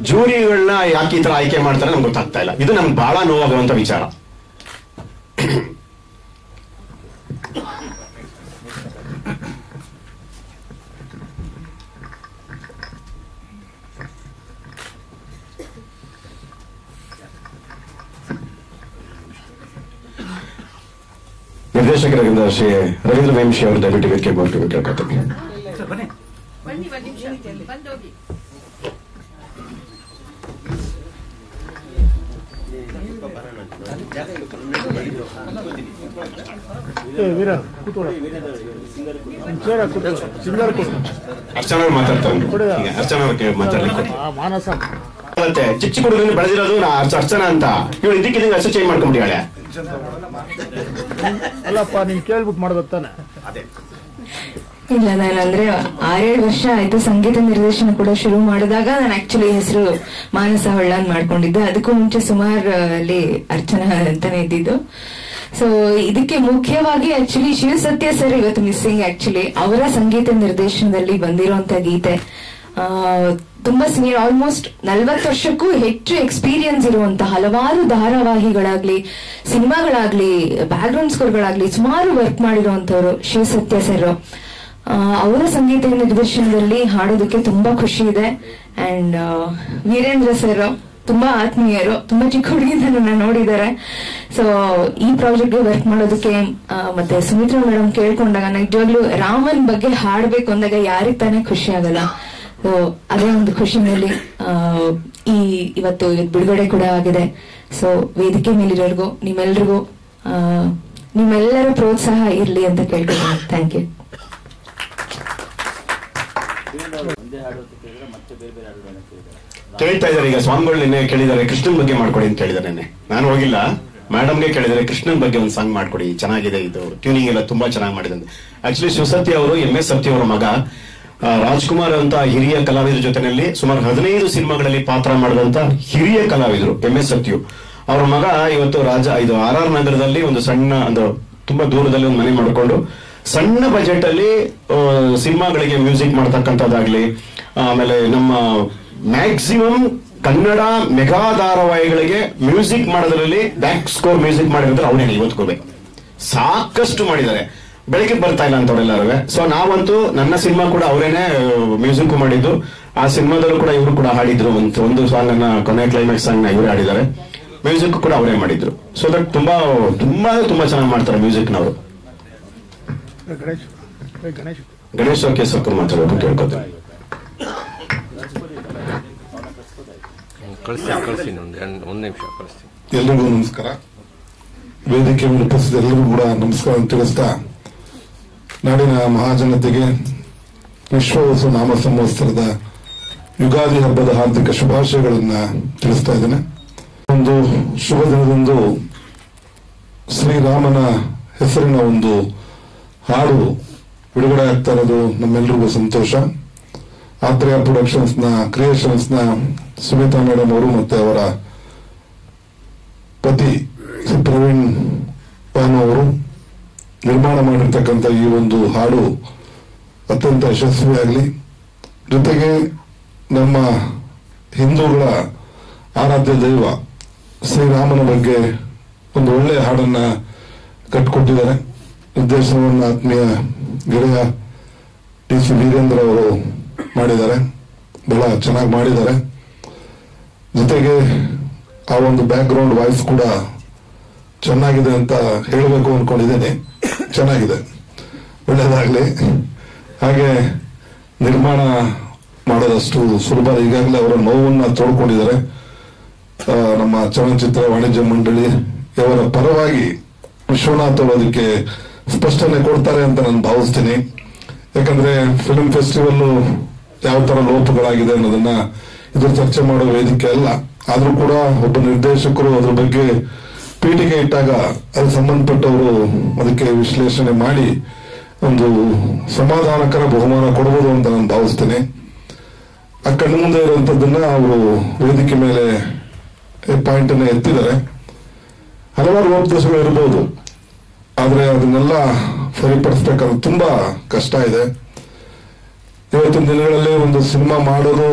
ಜೂರಿಗಳನ್ನ ಯಾಕೆ ಈ ತರ ಆಯ್ಕೆ ಮಾಡ್ತಾರೆ ನಮ್ಗೆ ಗೊತ್ತಾಗ್ತಾ ಇಲ್ಲ. ಇದು ನಮ್ಗೆ ಬಹಳ ನೋವಾಗುವಂತ ವಿಚಾರ. ನಿರ್ದೇಶಕರಾಗಿದ್ದ ಶ್ರೀ ರವೀಂದ್ರ ವೇಮಶಿ ಅವರು ದಯವಿಟ್ಟು ವೇದಿಕೆ ಬೋರ್ಡ್ ಕೇಳ್ಕೊತೀನಿ. ಅರ್ಚನಾ ಮಾತಾಡ್ತಾರೆ, ಅರ್ಚನಾ ಮಾತಾಡ್ಲಿಕ್ಕೆ ಮಾನಸ ಮತ್ತೆ ಚಿಕ್ಕ ಚಿಕ್ಕ ಹುಡುಗರಿಂದ ಬೆಳೆದಿರೋದು ಅರ್ಚನಾ ಅಂತ ಇವಳು ಇದಕ್ಕಿದ್ದಂಗೆ ಹೆಸರು ಚೇಂಜ್ ಮಾಡ್ಕೊಂಡ್ಬಿಟ್ಟಿಯಾಳೆ. ಅಲ್ಲಪ್ಪ ನೀನ್ ಕೇಳ್ಬಿಟ್ಟು ಮಾಡ್ಬೇಕು ತಾನೆ. ಇಲ್ಲ, ನಾನಂದ್ರೆ 6-7 ವರ್ಷ ಆಯ್ತು ಸಂಗೀತ ನಿರ್ದೇಶನ ಕೂಡ ಶುರು ಮಾಡಿದಾಗ ನಾನು ಆಕ್ಚುಲಿ ಹೆಸರು ಮಾನಸ ಹೊಳ್ಳನ್ ಮಾಡ್ಕೊಂಡಿದ್ದೆ. ಅದಕ್ಕೂ ಮುಂಚೆ ಸುಮಾರು ಅಲ್ಲಿ ಅರ್ಚನಾ ಅಂತಾನೆ ಇದ್ದಿದ್ದು. ಸೊ ಇದಕ್ಕೆ ಮುಖ್ಯವಾಗಿ ಆಕ್ಚುಲಿ ಶಿವಸತ್ಯ ಸರ್ ಇವತ್ತು ಮಿಸ್ಸಿಂಗ್. ಆಕ್ಚುಲಿ ಅವರ ಸಂಗೀತ ನಿರ್ದೇಶನದಲ್ಲಿ ಬಂದಿರುವಂತ ಗೀತೆ ತುಂಬಾ ಸೀನಿಯರ್, ಆಲ್ಮೋಸ್ಟ್ 40 ವರ್ಷಕ್ಕೂ ಹೆಚ್ಚು ಎಕ್ಸ್ಪೀರಿಯನ್ಸ್ ಇರುವಂತ ಹಲವಾರು ಧಾರಾವಾಹಿಗಳಾಗ್ಲಿ, ಸಿನಿಮಾಗಳಾಗ್ಲಿ, ಬ್ಯಾಕ್ ಗ್ರೌಂಡ್ ಸ್ಕೋರ್ಗಳಾಗ್ಲಿ ಸುಮಾರು ವರ್ಕ್ ಮಾಡಿರುವಂತವ್ರು ಶಿವಸತ್ಯ ಸರ್. ಅವರ ಸಂಗೀತ ನಿರ್ದೇಶನದಲ್ಲಿ ಹಾಡೋದಕ್ಕೆ ತುಂಬಾ ಖುಷಿ ಇದೆ. ಅಂಡ್ ವೀರೇಂದ್ರ ಸರ್ ತುಂಬಾ ಆತ್ಮೀಯರು, ತುಂಬಾ ಚಿಕ್ಕ ಹುಡುಗಿಂದ ನನ್ನ ನೋಡಿದ್ದಾರೆ. ಸೊ ಈ ಪ್ರಾಜೆಕ್ಟ್ ಗೆ ವರ್ಕ್ ಮಾಡೋದಕ್ಕೆ ಮತ್ತೆ ಸುಮಿತ್ರಾ ಮೇಡಮ್ ಕೇಳ್ಕೊಂಡಾಗ ನಿಜವಾಗ್ಲೂ ರಾಮನ್ ಬಗ್ಗೆ ಹಾಡ್ಬೇಕು ಅಂದಾಗ ಯಾರಿಗ್ ತಾನೇ ಖುಷಿ ಆಗಲ್ಲ. ಸೊ ಅದೇ ಒಂದು ಖುಷಿನಲ್ಲಿ ಇವತ್ತು ಬಿಡುಗಡೆ ಕೂಡ ಆಗಿದೆ. ಸೊ ವೇದಿಕೆ ಮೇಲಿರೋರ್ಗೂ ನಿಮ್ಮೆಲ್ಲರ ಪ್ರೋತ್ಸಾಹ ಇರ್ಲಿ ಅಂತ ಕೇಳ್ತೀನಿ. Thank you. ಕೇಳ್ತಾ ಇದಾರೆ ಈಗ ಸ್ವಾಮಿಗಳು ನಿನ್ನೆ ಕೇಳಿದ್ದಾರೆ ಕೃಷ್ಣನ್ ಬಗ್ಗೆ ಮಾಡ್ಕೊಡಿ ಅಂತ ಕೇಳಿದಾರೆ. ನೆನ್ನೆ ನಾನು ಹೋಗಿಲ್ಲ, ಮೇಡಮ್ಗೆ ಕೇಳಿದರೆ ಕೃಷ್ಣನ್ ಬಗ್ಗೆ ಒಂದು ಸಾಂಗ್ ಮಾಡ್ಕೊಡಿ, ಚೆನ್ನಾಗಿದೆ, ಇದು ಟ್ಯೂನಿಂಗ್ ಎಲ್ಲ ತುಂಬಾ ಚೆನ್ನಾಗಿ ಮಾಡಿದೆ. ಆಕ್ಚುಲಿ ಶಿವಸತ್ಯ ಅವರು MS ಸತ್ಯ ಅವರ ಮಗ. ರಾಜ್ಕುಮಾರ್ ಅಂತ ಹಿರಿಯ ಕಲಾವಿದರ ಜೊತೆನಲ್ಲಿ ಸುಮಾರು 15 ಸಿನಿಮಾಗಳಲ್ಲಿ ಪಾತ್ರ ಮಾಡಿದಂತ ಹಿರಿಯ ಕಲಾವಿದರು MS ಸತ್ಯು. ಅವರ ಮಗ ಇವತ್ತು ಇದು RR ನಗರದಲ್ಲಿ ಒಂದು ಸಣ್ಣ ತುಂಬಾ ದೂರದಲ್ಲಿ ಒಂದು ಮನೆ ಮಾಡಿಕೊಂಡು ಸಣ್ಣ ಬಜೆಟ್ ಅಲ್ಲಿ ಸಿನಿಮಾಗಳಿಗೆ ಮ್ಯೂಸಿಕ್ ಮಾಡ್ತಕ್ಕಂಥದ್ದಾಗ್ಲಿ, ಆಮೇಲೆ ನಮ್ಮ ಮ್ಯಾಕ್ಸಿಮಮ್ ಕನ್ನಡ ಮೆಗಾ ಧಾರಾವಾಹಿಗಳಿಗೆ ಮ್ಯೂಸಿಕ್ ಮಾಡೋದ್ರಲ್ಲಿ ಬ್ಯಾಕ್ ಸ್ಕೋರ್ ಮ್ಯೂಸಿಕ್ ಮಾಡಿದ್ರೆ ಅವನೇನೆ ಇವತ್ತು ಸಾಕಷ್ಟು ಮಾಡಿದ್ದಾರೆ. ಬೆಳಗ್ಗೆ ಬರ್ತಾ ಇಲ್ಲ ಅಂತವ್ರೆಲ್ಲರೂ. ಸೊ ನಾವಂತೂ ನನ್ನ ಸಿನಿಮಾ ಕೂಡ ಅವರೇನೆ ಮ್ಯೂಸಿಕ್ ಮಾಡಿದ್ದು. ಆ ಸಿನಿಮಾದಲ್ಲೂ ಕೂಡ ಇವರು ಕೂಡ ಹಾಡಿದ್ರು. ಒಂದು ಸಾಂಗ್ ಅನ್ನ, ಕೊನೆ ಕ್ಲೈಮ್ಯಾಕ್ಸ್ ಸಾಂಗ್ ನ ಇವರೇ ಹಾಡಿದ್ದಾರೆ. ಮ್ಯೂಸಿಕ್ ಕೂಡ ಅವರೇ ಮಾಡಿದ್ರು. ಸೊ ದಟ್ ತುಂಬಾ ತುಂಬಾ ತುಂಬಾ ಚೆನ್ನಾಗಿ ಮಾಡ್ತಾರೆ ಮ್ಯೂಸಿಕ್ ನವರು. ಗಣೇಶ್ ಕೇಸರ್ಕರ್ ಮಾತಾಡೋದು ಕೇಳ್ಕೊತಾರೆ. ಎಲ್ರಿಗೂ ನಮಸ್ಕಾರ. ವೇದಿಕೆ ಮೇಲೆ ಉಪಸ್ಥಿತ ಎಲ್ಲರಿಗೂ ಕೂಡ ನಮಸ್ಕಾರ ತಿಳಿಸ್ತಾ, ನಾಡಿನ ಮಹಾಜನತೆಗೆ ವಿಶ್ವವಸು ನಾಮ ಸಂವತ್ಸರದ ಯುಗಾದಿ ಹಬ್ಬದ ಹಾರ್ದಿಕ ಶುಭಾಶಯಗಳನ್ನ ತಿಳಿಸ್ತಾ ಇದ್ದೇನೆ. ಒಂದು ಶುಭ ದಿನದಂದು ಶ್ರೀರಾಮನ ಹೆಸರಿನ ಒಂದು ಹಾಡು ಬಿಡುಗಡೆ ಆಗ್ತಾ ಇರೋದು ನಮ್ಮೆಲ್ಲರಿಗೂ ಸಂತೋಷ. ಆತ್ರೇಯ ಪ್ರೊಡಕ್ಷನ್ಸ್ ನ ಕ್ರಿಯೇಷನ್ಸ್ ನ ಸುಮಿತಾ ಮೇಡಮ್ ಅವರು ಮತ್ತೆ ಅವರ ಪತಿ ಪ್ರವೀಣ್ ಪಾನು ಅವರು ನಿರ್ಮಾಣ ಮಾಡಿರ್ತಕ್ಕಂಥ ಈ ಒಂದು ಹಾಡು ಅತ್ಯಂತ ಯಶಸ್ವಿಯಾಗಲಿ. ಜೊತೆಗೆ ನಮ್ಮ ಹಿಂದೂಗಳ ಆರಾಧ್ಯ ದೈವ ಶ್ರೀರಾಮನ ಬಗ್ಗೆ ಒಂದು ಒಳ್ಳೆಯ ಹಾಡನ್ನ ಕಟ್ಟಿಕೊಟ್ಟಿದ್ದಾರೆ. ನಿರ್ದೇಶನವನ್ನು ಆತ್ಮೀಯ ಗೆಳೆಯ DC ವೀರೇಂದ್ರ ಅವರು ಮಾಡಿದ್ದಾರೆ, ಬಹಳ ಚೆನ್ನಾಗಿ ಮಾಡಿದ್ದಾರೆ. ಜೊತೆಗೆ ಆ ಒಂದು ಬ್ಯಾಕ್ ಗ್ರೌಂಡ್ ವಾಯ್ಸ್ ಕೂಡ ಚೆನ್ನಾಗಿದೆ ಅಂತ ಹೇಳಬೇಕು ಅನ್ಕೊಂಡಿದ್ದೇನೆ. ಚೆನ್ನಾಗಿದೆ, ಒಳ್ಳೆಯದಾಗಲಿ. ಹಾಗೆ ನಿರ್ಮಾಣ ಮಾಡೋದಷ್ಟು ಸುಲಭ. ಈಗಾಗಲೇ ಅವರ ನೋವನ್ನ ತೋಡ್ಕೊಂಡಿದ್ದಾರೆ. ನಮ್ಮ ಚಲನಚಿತ್ರ ವಾಣಿಜ್ಯ ಮಂಡಳಿ ಇವರ ಪರವಾಗಿ ವಿಶ್ವನಾಥ್ ಅವರು ಅದಕ್ಕೆ ಸ್ಪಷ್ಟನೆ ಕೊಡ್ತಾರೆ ಅಂತ ನಾನು ಭಾವಿಸ್ತೀನಿ. ಯಾಕಂದ್ರೆ ಫಿಲ್ಮ್ ಫೆಸ್ಟಿವಲ್ ಯಾವ ತರ ಲೋಪಗಳಾಗಿದೆ ಅನ್ನೋದನ್ನ ಇದು ಚರ್ಚೆ ಮಾಡೋ ವೇದಿಕೆ ಅಲ್ಲ. ಆದ್ರೂ ಕೂಡ ಒಬ್ಬ ನಿರ್ದೇಶಕರು ಅದ್ರ ಬಗ್ಗೆ ಪೀಠಿಗೆ ಇಟ್ಟಾಗ ಅದಕ್ಕೆ ಸಂಬಂಧಪಟ್ಟವರು ಅದಕ್ಕೆ ವಿಶ್ಲೇಷಣೆ ಮಾಡಿ ಒಂದು ಸಮಾಧಾನಕರ ಬಹುಮಾನ ಕೊಡಬಹುದು ಅಂತ ನಾನು ಭಾವಿಸ್ತೇನೆ. ಆ ಕಣ್ಣು ಮುಂದೆ ಇರುವಂತದ್ದನ್ನ ಅವರು ವೇದಿಕೆ ಮೇಲೆ ಪಾಯಿಂಟ್ ಅನ್ನ ಎತ್ತಿದ್ದಾರೆ. ಹಲವಾರು ಲೋಪದೋಷಗಳು ಇರಬಹುದು, ಆದ್ರೆ ಅದನ್ನೆಲ್ಲ ಸರಿಪಡಿಸಬೇಕಾದ್ರೆ ತುಂಬಾ ಕಷ್ಟ ಇದೆ. ಇವತ್ತಿನ ದಿನಗಳಲ್ಲಿ ಒಂದು ಸಿನಿಮಾ ಮಾಡೋದು,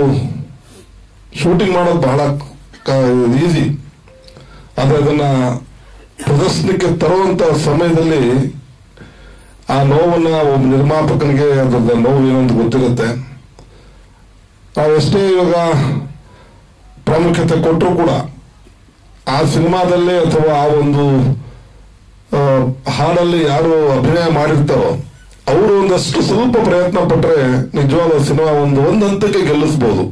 ಶೂಟಿಂಗ್ ಮಾಡೋದು ಬಹಳ ಈಸಿ. ಆದ್ರೆ ಅದನ್ನ ಪ್ರದರ್ಶನಕ್ಕೆ ತರುವಂತ ಸಮಯದಲ್ಲಿ ಆ ನೋವನ್ನ ಒಬ್ಬ ನಿರ್ಮಾಪಕನಿಗೆ ಅದ್ರ ನೋವು ಏನೊಂದು ಗೊತ್ತಿರುತ್ತೆ. ನಾವೆಷ್ಟೇ ಇವಾಗ ಪ್ರಾಮುಖ್ಯತೆ ಕೊಟ್ಟರು ಕೂಡ ಆ ಸಿನಿಮಾದಲ್ಲೇ ಅಥವಾ ಆ ಒಂದು ಹಾಡಲ್ಲಿ ಯಾರು ಅಭಿನಯ ಮಾಡಿರ್ತಾರೋ ಅವರು ಒಂದಷ್ಟು ಸ್ವಲ್ಪ ಪ್ರಯತ್ನ ಪಟ್ರೆ ನಿಜವಾದ ಸಿನಿಮಾ ಒಂದು ಹಂತಕ್ಕೆ ಗೆಲ್ಲಿಸ್ಬೋದು.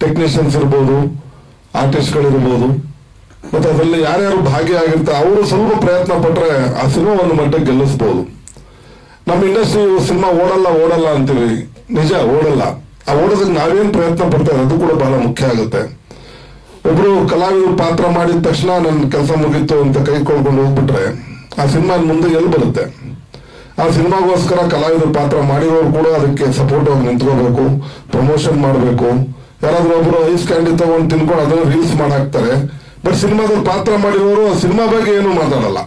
ಟೆಕ್ನಿಷಿಯನ್ಸ್ ಇರ್ಬೋದು, ಆರ್ಟಿಸ್ಟ್ಗಳಿರ್ಬೋದು, ಮತ್ತೆ ಅದರಲ್ಲಿ ಯಾರ್ಯಾರು ಭಾಗಿಯಾಗಿರ್ತಾರೆ ಅವರು ಸ್ವಲ್ಪ ಪ್ರಯತ್ನ ಪಟ್ರೆ ಆ ಸಿನಿಮಾ ಒಂದು ಮಟ್ಟಕ್ಕೆ ಗೆಲ್ಲಿಸ್ಬೋದು. ನಮ್ಮ ಇಂಡಸ್ಟ್ರಿ ಸಿನಿಮಾ ಓಡಲ್ಲ ಅಂತೀವಿ, ನಿಜ ಓಡಲ್ಲ. ಆ ಓಡೋದಕ್ಕೆ ನಾವೇನ್ ಪ್ರಯತ್ನ ಪಡ್ತಾರೆ ಅದು ಕೂಡ ಬಹಳ ಮುಖ್ಯ ಆಗುತ್ತೆ. ಒಬ್ರು ಕಲಾವಿದರು ಪಾತ್ರ ಮಾಡಿದ ತಕ್ಷಣ ನನ್ನ ಕೆಲಸ ಮುಗೀತು ಅಂತ ಕೈ ಕೊಳ್ಕೊಂಡು ಹೋಗ್ಬಿಟ್ರೆ ಆ ಸಿನಿಮಾ ಮುಂದೆ ಎಲ್ಲಿ ಬರುತ್ತೆ? ಆ ಸಿನಿಮಾಗೋಸ್ಕರ ಕಲಾವಿದರು ಪಾತ್ರ ಮಾಡಿರೋರು ಕೂಡ ಅದಕ್ಕೆ ಸಪೋರ್ಟ್ ಆಗಿ ನಿಂತ್ಕೋಬೇಕು, ಪ್ರಮೋಷನ್ ಮಾಡಬೇಕು. ಯಾರಾದ್ರೂ ಒಬ್ರು ಐಸ್ ಕ್ಯಾಂಡಿ ತಗೊಂಡು ತಿನ್ಕೊಂಡು ಅದನ್ನು ರೀಲ್ಸ್ ಮಾಡಾಕ್ತಾರೆ. ಬಟ್ ಸಿನಿಮಾದಲ್ಲಿ ಪಾತ್ರ ಮಾಡಿರೋರು ಆ ಸಿನಿಮಾ ಬಗ್ಗೆ ಏನು ಮಾತಾಡಲ್ಲ.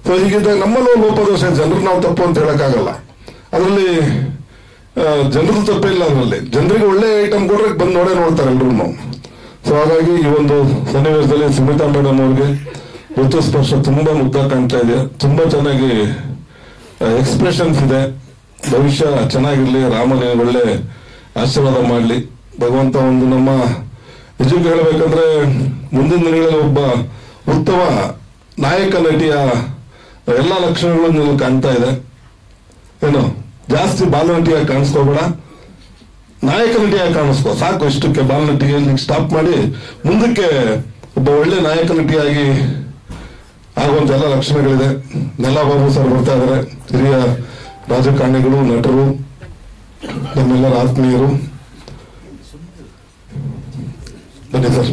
ಸೊ ಹೀಗಿದ್ದಾಗ ನಮ್ಮಲ್ಲೂ ಲೋಪದೋಷ. ಜನರು ನಾವು ತಪ್ಪು ಅಂತ ಹೇಳಕ್ಕಾಗಲ್ಲ. ಅದರಲ್ಲಿ ಜನರು ತಪ್ಪಿಲ್ಲ. ಅದರಲ್ಲಿ ಜನರಿಗೆ ಒಳ್ಳೆ ಐಟಮ್ ಕೊಡ್ರೆ ಬಂದು ನೋಡ್ತಾರೆ ಎಲ್ರು. ಸೊ ಹಾಗಾಗಿ ಈ ಒಂದು ಸನ್ನಿವೇಶದಲ್ಲಿ ಸುಮಿತಾ ಮೇಡಮ್ ಅವ್ರಿಗೆ ಋತುಸ್ಪರ್ಶ ತುಂಬಾ ಮುಗ್ಧ ಕಾಣ್ತಾ ಇದೆ. ತುಂಬಾ ಚೆನ್ನಾಗಿ ಎಕ್ಸ್ಪ್ರೆಷನ್ಸ್ ಇದೆ. ಭವಿಷ್ಯ ಚೆನ್ನಾಗಿರ್ಲಿ, ರಾಮನೇ ಒಳ್ಳೆ ಆಶೀರ್ವಾದ ಮಾಡ್ಲಿ ಭಗವಂತ. ಒಂದು ನಮ್ಮ ನಿಜಕ್ಕೆ ಹೇಳ್ಬೇಕಂದ್ರೆ ಮುಂದಿನ ದಿನಗಳಲ್ಲಿ ಒಬ್ಬ ಉತ್ತಮ ನಾಯಕ ನಟಿಯ ಎಲ್ಲಾ ಲಕ್ಷಣಗಳನ್ನು ಕಾಣ್ತಾ ಇದೆ. ಏನು ಜಾಸ್ತಿ ಬಾಲನಟಿಯಾಗಿ ಕಾಣಿಸ್ಕೋಬೇಡ, ನಾಯಕ ನಟಿಯಾಗಿ ಕಾಣಿಸ್ಕೋ ಸಾಕು. ಇಷ್ಟಕ್ಕೆ ಬಾಲನಟಿಗೆ ಸ್ಟಾಪ್ ಮಾಡಿ ಮುಂದಕ್ಕೆ ಒಬ್ಬ ಒಳ್ಳೆ ನಾಯಕ ನಟಿಯಾಗಿ ಆಗುವಂತ ಎಲ್ಲ ಲಕ್ಷಣಗಳಿದೆ. ನೆಲಬಾಬು ಸರ್ ಬರ್ತಾ ಇದಾರೆ, ಹಿರಿಯ ರಾಜಕಾರಣಿಗಳು, ನಟರು, ನಮ್ಮೆಲ್ಲರ ಆತ್ಮೀಯರು. ಬನ್ನಿ ಸರ್.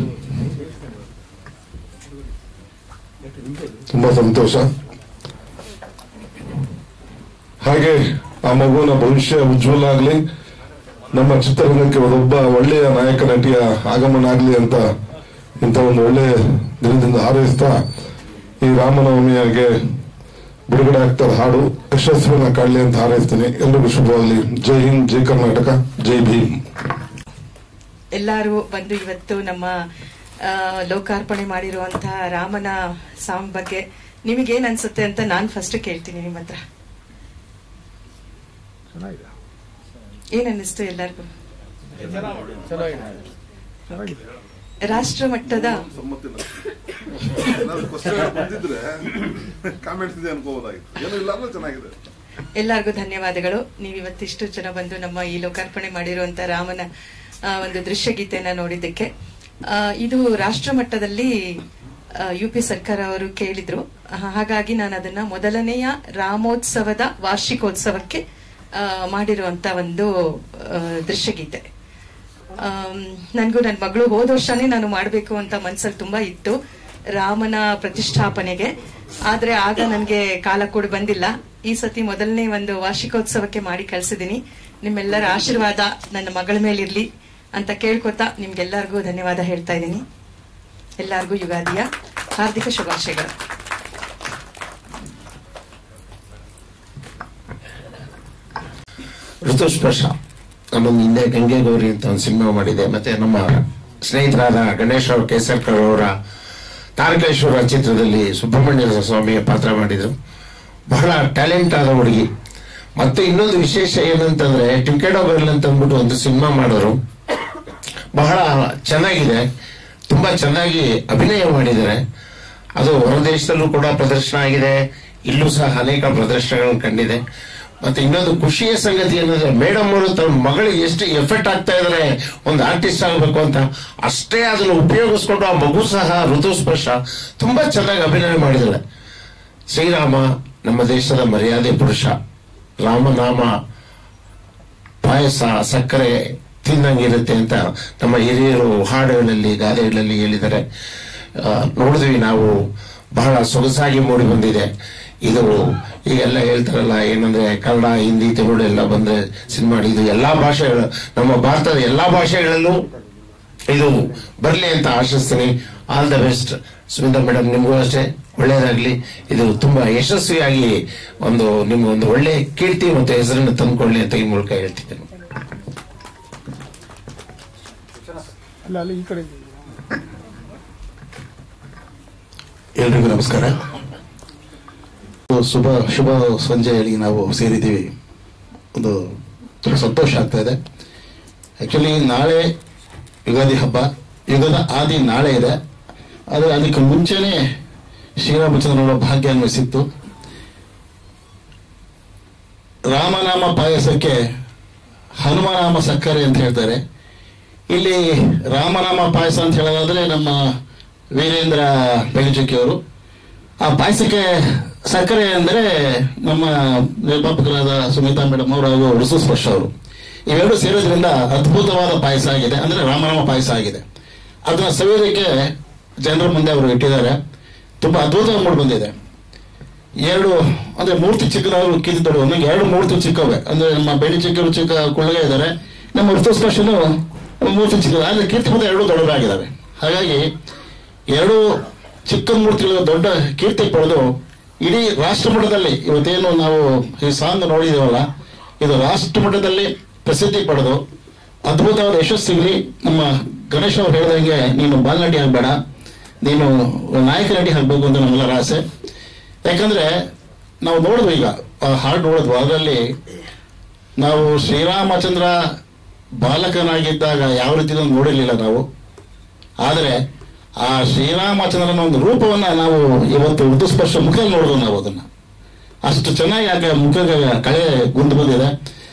ತುಂಬಾ ಸಂತೋಷ. ಹಾಗೆ ಆ ಮಗುವಿನ ಭವಿಷ್ಯ ಉಜ್ವಲ ಆಗ್ಲಿ, ನಮ್ಮ ಚಿತ್ರರಂಗಕ್ಕೆ ಒಬ್ಬ ಒಳ್ಳೆಯ ನಾಯಕ ನಟಿಯ ಆಗಮನ ಆಗ್ಲಿ ಅಂತ ಇಂಥ ಒಂದು ಒಳ್ಳೆಯ ದಿನದಿಂದ ಹಾರೈಸ್ತಾ ಈ ರಾಮನವಮಿಯಾಗೆ ಬಿಡುಗಡೆ ಆಗ್ತದ ಹಾಡು ಯಶಸ್ವಿನ ಕಾಣಲಿ ಅಂತ ಹಾರೈಸ್ತೀನಿ. ಎಲ್ರಿಗೂ ಶುಭವಾಗಲಿ. ಜೈ ಹಿಂದ್, ಜೈ ಕರ್ನಾಟಕ, ಜೈ ಭೀಮ್. ಎಲ್ಲರೂ ಬಂದು ಇವತ್ತು ನಮ್ಮ ಲೋಕಾರ್ಪಣೆ ಮಾಡಿರುವಂತಹ ರಾಮನ ಸಾಂಗ್ ಬಗ್ಗೆ ನಿಮಗೇನ್ ಅನ್ಸುತ್ತೆ ಅಂತ ನಾನು ಫಸ್ಟ್ ಕೇಳ್ತೀನಿ ನಿಮ್ಮ ಹತ್ರ. ಏನ್ ಅನ್ನಿಸ್ತು ಎಲ್ಲರಿಗೂ? ರಾಷ್ಟ್ರ ಮಟ್ಟದ ಎಲ್ಲರಿಗೂ ಧನ್ಯವಾದಗಳು. ನೀವು ಇವತ್ತಿಷ್ಟು ಜನ ಬಂದು ನಮ್ಮ ಈ ಲೋಕಾರ್ಪಣೆ ಮಾಡಿರುವಂತ ರಾಮನ ಒಂದು ದೃಶ್ಯ ಗೀತೆಯನ್ನ ನೋಡಿದ್ದಕ್ಕೆ. ಇದು ರಾಷ್ಟ್ರ ಮಟ್ಟದಲ್ಲಿ UP ಸರ್ಕಾರ ಅವರು ಕೇಳಿದ್ರು. ಹಾಗಾಗಿ ನಾನು ಅದನ್ನ ಮೊದಲನೆಯ ರಾಮೋತ್ಸವದ ವಾರ್ಷಿಕೋತ್ಸವಕ್ಕೆ ಮಾಡಿರುವಂತ ಒಂದು ದೃಶ್ಯಗೀತೆ. ನನ್ಗೂ ನನ್ನ ಮಗಳು ಹೋದ ವರ್ಷನೇ ನಾನು ಮಾಡಬೇಕು ಅಂತ ಮನ್ಸಲ್ಲಿ ತುಂಬಾ ಇತ್ತು ರಾಮನ ಪ್ರತಿಷ್ಠಾಪನೆಗೆ. ಆದ್ರೆ ಆಗ ನನ್ಗೆ ಕಾಲ ಕೂಡ ಬಂದಿಲ್ಲ. ಈ ಸತಿ ಮೊದಲನೇ ಒಂದು ವಾರ್ಷಿಕೋತ್ಸವಕ್ಕೆ ಮಾಡಿ ಕಳ್ಸಿದೀನಿ. ನಿಮ್ಮೆಲ್ಲರ ಆಶೀರ್ವಾದ ನನ್ನ ಮಗಳ ಮೇಲಿರ್ಲಿ ಅಂತ ಕೇಳ್ಕೊತಾ ನಿಮ್ಗೆಲ್ಲರಿಗೂ ಧನ್ಯವಾದ ಹೇಳ್ತಾ ಇದ್ದೀನಿ. ಎಲ್ಲರಿಗೂ ಯುಗಾದಿಯ ಹಾರ್ದಿಕ ಶುಭಾಶಯಗಳು. ಋತುಸ್ಪರ್ಶ ನಮ್ಮೊಂದು ಹಿಂದೆ ಗಂಗೆ ಗೌರಿ ಅಂತ ಒಂದು ಸಿನಿಮಾ ಮಾಡಿದೆ. ಮತ್ತೆ ನಮ್ಮ ಸ್ನೇಹಿತರಾದ ಗಣೇಶ್ ರಾವ್ ಕೇಸರ್ಕರ್ ಅವರ ತಾರಕೇಶ್ವರ ಚಿತ್ರದಲ್ಲಿ ಸುಬ್ರಹ್ಮಣ್ಯ ಸ್ವಾಮಿಯ ಪಾತ್ರ ಮಾಡಿದ್ರು. ಬಹಳ ಟ್ಯಾಲೆಂಟ್ ಆದ ಹುಡುಗಿ. ಮತ್ತೆ ಇನ್ನೊಂದು ವಿಶೇಷ ಏನಂತಂದ್ರೆ ಟಿಕೆಟೋ ಬರ್ಲ್ ಅಂತ ಅಂದ್ಬಿಟ್ಟು ಒಂದು ಸಿನಿಮಾ ಮಾಡೋರು. ಬಹಳ ಚೆನ್ನಾಗಿದೆ, ತುಂಬಾ ಚೆನ್ನಾಗಿ ಅಭಿನಯ ಮಾಡಿದ್ದಾರೆ. ಅದು ಹೊರದೇಶದಲ್ಲೂ ಕೂಡ ಪ್ರದರ್ಶನ ಆಗಿದೆ, ಇಲ್ಲೂ ಸಹ ಅನೇಕ ಪ್ರದರ್ಶನಗಳನ್ನು ಕಂಡಿದೆ. ಮತ್ತೆ ಇನ್ನೊಂದು ಖುಷಿಯ ಸಂಗತಿ ಏನಂದ್ರೆ ಮೇಡಮ್ ಅವರು ತಮ್ಮ ಮಗಳಿಗೆ ಎಷ್ಟು ಎಫೆಕ್ಟ್ ಆಗ್ತಾ ಇದಾರೆ ಒಂದು ಆರ್ಟಿಸ್ಟ್ ಆಗಬೇಕು ಅಂತ, ಅಷ್ಟೇ ಅದನ್ನು ಉಪಯೋಗಿಸ್ಕೊಂಡು ಆ ಮಗು ಸಹ ಋತುಸ್ಪರ್ಶ ತುಂಬಾ ಚೆನ್ನಾಗಿ ಅಭಿನಯ ಮಾಡಿದಾಳೆ. ಶ್ರೀರಾಮ ನಮ್ಮ ದೇಶದ ಮರ್ಯಾದೆ ಪುರುಷ. ರಾಮನಾಮ ಪಾಯಸ ಸಕ್ಕರೆ ತಿನ್ನಂಗಿರುತ್ತೆ ಅಂತ ನಮ್ಮ ಹಿರಿಯರು ಹಾಡುಗಳಲ್ಲಿ ಗಾದೆಗಳಲ್ಲಿ ಹೇಳಿದ್ದಾರೆ. ನೋಡಿದ್ವಿ ನಾವು, ಬಹಳ ಸೊಗಸಾಗಿ ಮೂಡಿ ಬಂದಿದೆ. ಇದು ಈಗೆಲ್ಲ ಹೇಳ್ತಾರಲ್ಲ ಏನಂದ್ರೆ ಕನ್ನಡ, ಹಿಂದಿ, ತಮಿಳು ಎಲ್ಲ ಬಂದ್ರೆ ಸಿನಿಮಾ. ಇದು ಎಲ್ಲಾ ಭಾಷೆಗಳು, ನಮ್ಮ ಭಾರತದ ಎಲ್ಲಾ ಭಾಷೆಗಳಲ್ಲೂ ಇದು ಬರ್ಲಿ ಅಂತ ಆಶಿಸ್ತೀನಿ. All the best Sumita madam, ನಿಮಗೂ ಅಷ್ಟೇ ಒಳ್ಳೇದಾಗ್ಲಿ. ಇದು ತುಂಬಾ ಯಶಸ್ವಿಯಾಗಿ ನಿಮ್ಗೊಂದು ಒಳ್ಳೆ ಕೀರ್ತಿ ಮತ್ತು ಹೆಸರನ್ನು ತಂದುಕೊಳ್ಳಿ ಅಂತ ಈ ಮೂಲಕ ಹೇಳ್ತಿದ್ದೇನೆ. ಎಲ್ರಿಗೂ ನಮಸ್ಕಾರ. ಶುಭ ಸಂಜೆಯಲ್ಲಿ ನಾವು ಸೇರಿದ್ದೀವಿ. ಒಂದು ತುಂಬ ಸಂತೋಷ ಆಗ್ತಾ ಇದೆ. ಆ್ಯಕ್ಚುಲಿ ನಾಳೆ ಯುಗಾದಿ ಹಬ್ಬ, ಯುಗದ ಆದಿ ನಾಳೆ ಇದೆ. ಆದರೆ ಅದಕ್ಕೆ ಮುಂಚೆನೇ ಶ್ರೀರಾಮಚಂದ್ರನ ಭಾಗ್ಯ ಅನ್ವಯಿಸಿತ್ತು. ರಾಮನಾಮ ಪಾಯಸಕ್ಕೆ ಹನುಮನಾಮ ಸಕ್ಕರೆ ಅಂತ ಹೇಳ್ತಾರೆ. ಇಲ್ಲಿ ರಾಮನಾಮ ಪಾಯಸ ಅಂತ ಹೇಳೋದಾದ್ರೆ ನಮ್ಮ ವೀರೇಂದ್ರ ಬೆಳಚುಕ್ಕಿಯವರು, ಆ ಪಾಯಸಕ್ಕೆ ಸಕ್ಕರೆ ಅಂದರೆ ನಮ್ಮ ನಿರ್ಮಾಪಕರಾದ ಸುಮಿತಾ ಮೇಡಮ್ ಅವರು ಹಾಗೂ ಋತು ಸ್ಪರ್ಶ ಅವರು, ಇವೆರಡು ಸೇರೋದ್ರಿಂದ ಅದ್ಭುತವಾದ ಪಾಯಸ ಆಗಿದೆ, ಅಂದ್ರೆ ರಾಮನಾಮ ಪಾಯಸ ಆಗಿದೆ. ಅದನ್ನ ಸವಿಯೋದಕ್ಕೆ ಜನರ ಮುಂದೆ ಅವರು ಇಟ್ಟಿದ್ದಾರೆ. ತುಂಬಾ ಅದ್ಭುತವಾಗಿ ಮೂಡಿ ಬಂದಿದೆ. ಎರಡು ಅಂದ್ರೆ ಮೂರ್ತಿ ಚಿಕ್ಕದಾದ್ರು ಕೀರ್ತಿ ದೊಡ್ಡ, ನನಗೆ ಎರಡು ಮೂರ್ತಿ ಚಿಕ್ಕವೆ, ಅಂದ್ರೆ ನಮ್ಮ ಬೆಳ್ಳಿ ಚಿಕ್ಕರು ಚಿಕ್ಕ ಕುಳ್ಳಗೆ ಇದ್ದಾರೆ, ನಮ್ಮ ಋತುಸ್ಪರ್ಶನು ಮೂರ್ತಿ ಚಿಕ್ಕ, ಆದ್ರೆ ಕೀರ್ತಿ ಮತ್ತೆ ಎರಡು ದೊಡ್ಡದಾಗಿದ್ದಾವೆ. ಹಾಗಾಗಿ ಎರಡು ಚಿಕ್ಕ ಮೂರ್ತಿಗಳು ದೊಡ್ಡ ಕೀರ್ತಿ ಪಡೆದು ಇಡೀ ರಾಷ್ಟ್ರ ಮಟ್ಟದಲ್ಲಿ ಇವತ್ತೇನು ನಾವು ಈ ಸಾಂಗ್ ನೋಡಿದೀವಲ್ಲ, ಇದು ರಾಷ್ಟ್ರ ಮಟ್ಟದಲ್ಲಿ ಪ್ರಸಿದ್ಧಿ ಪಡೆದು ಅದ್ಭುತವಾದ ಯಶಸ್ಸು ಸಿಗಲಿ. ನಮ್ಮ ಗಣೇಶ್ ಅವ್ರು ಹೇಳಿದಂಗೆ ನೀನು ಬಾಲ್ನಟಿ ಆಗ್ಬೇಡ, ನೀನು ನಾಯಕ ನಟಿ ಆಗ್ಬೇಕು ಅಂತ ನಮ್ಮೆಲ್ಲರ ಆಸೆ. ಯಾಕಂದ್ರೆ ನಾವು ನೋಡಿದ್ವು, ಈಗ ಹಾಡು ನೋಡಿದ್ವು, ಅದರಲ್ಲಿ ನಾವು ಶ್ರೀರಾಮಚಂದ್ರ ಬಾಲಕನಾಗಿದ್ದಾಗ ಯಾವ ರೀತಿ ನೋಡಿರ್ಲಿಲ್ಲ ನಾವು, ಆದರೆ ಆ ಶ್ರೀರಾಮಚಂದ್ರನ ಒಂದು ರೂಪವನ್ನ ನಾವು ಇವತ್ತು ಋತುಸ್ಪರ್ಶ ಮುಖದಲ್ಲಿ ನೋಡಿದ್ವು ನಾವು. ಅದನ್ನ ಅಷ್ಟು ಚೆನ್ನಾಗಿ ಆಗ ಮುಖಕ್ಕೆ ಕಳೆ ಗುಂದು ಬಂದಿದೆ.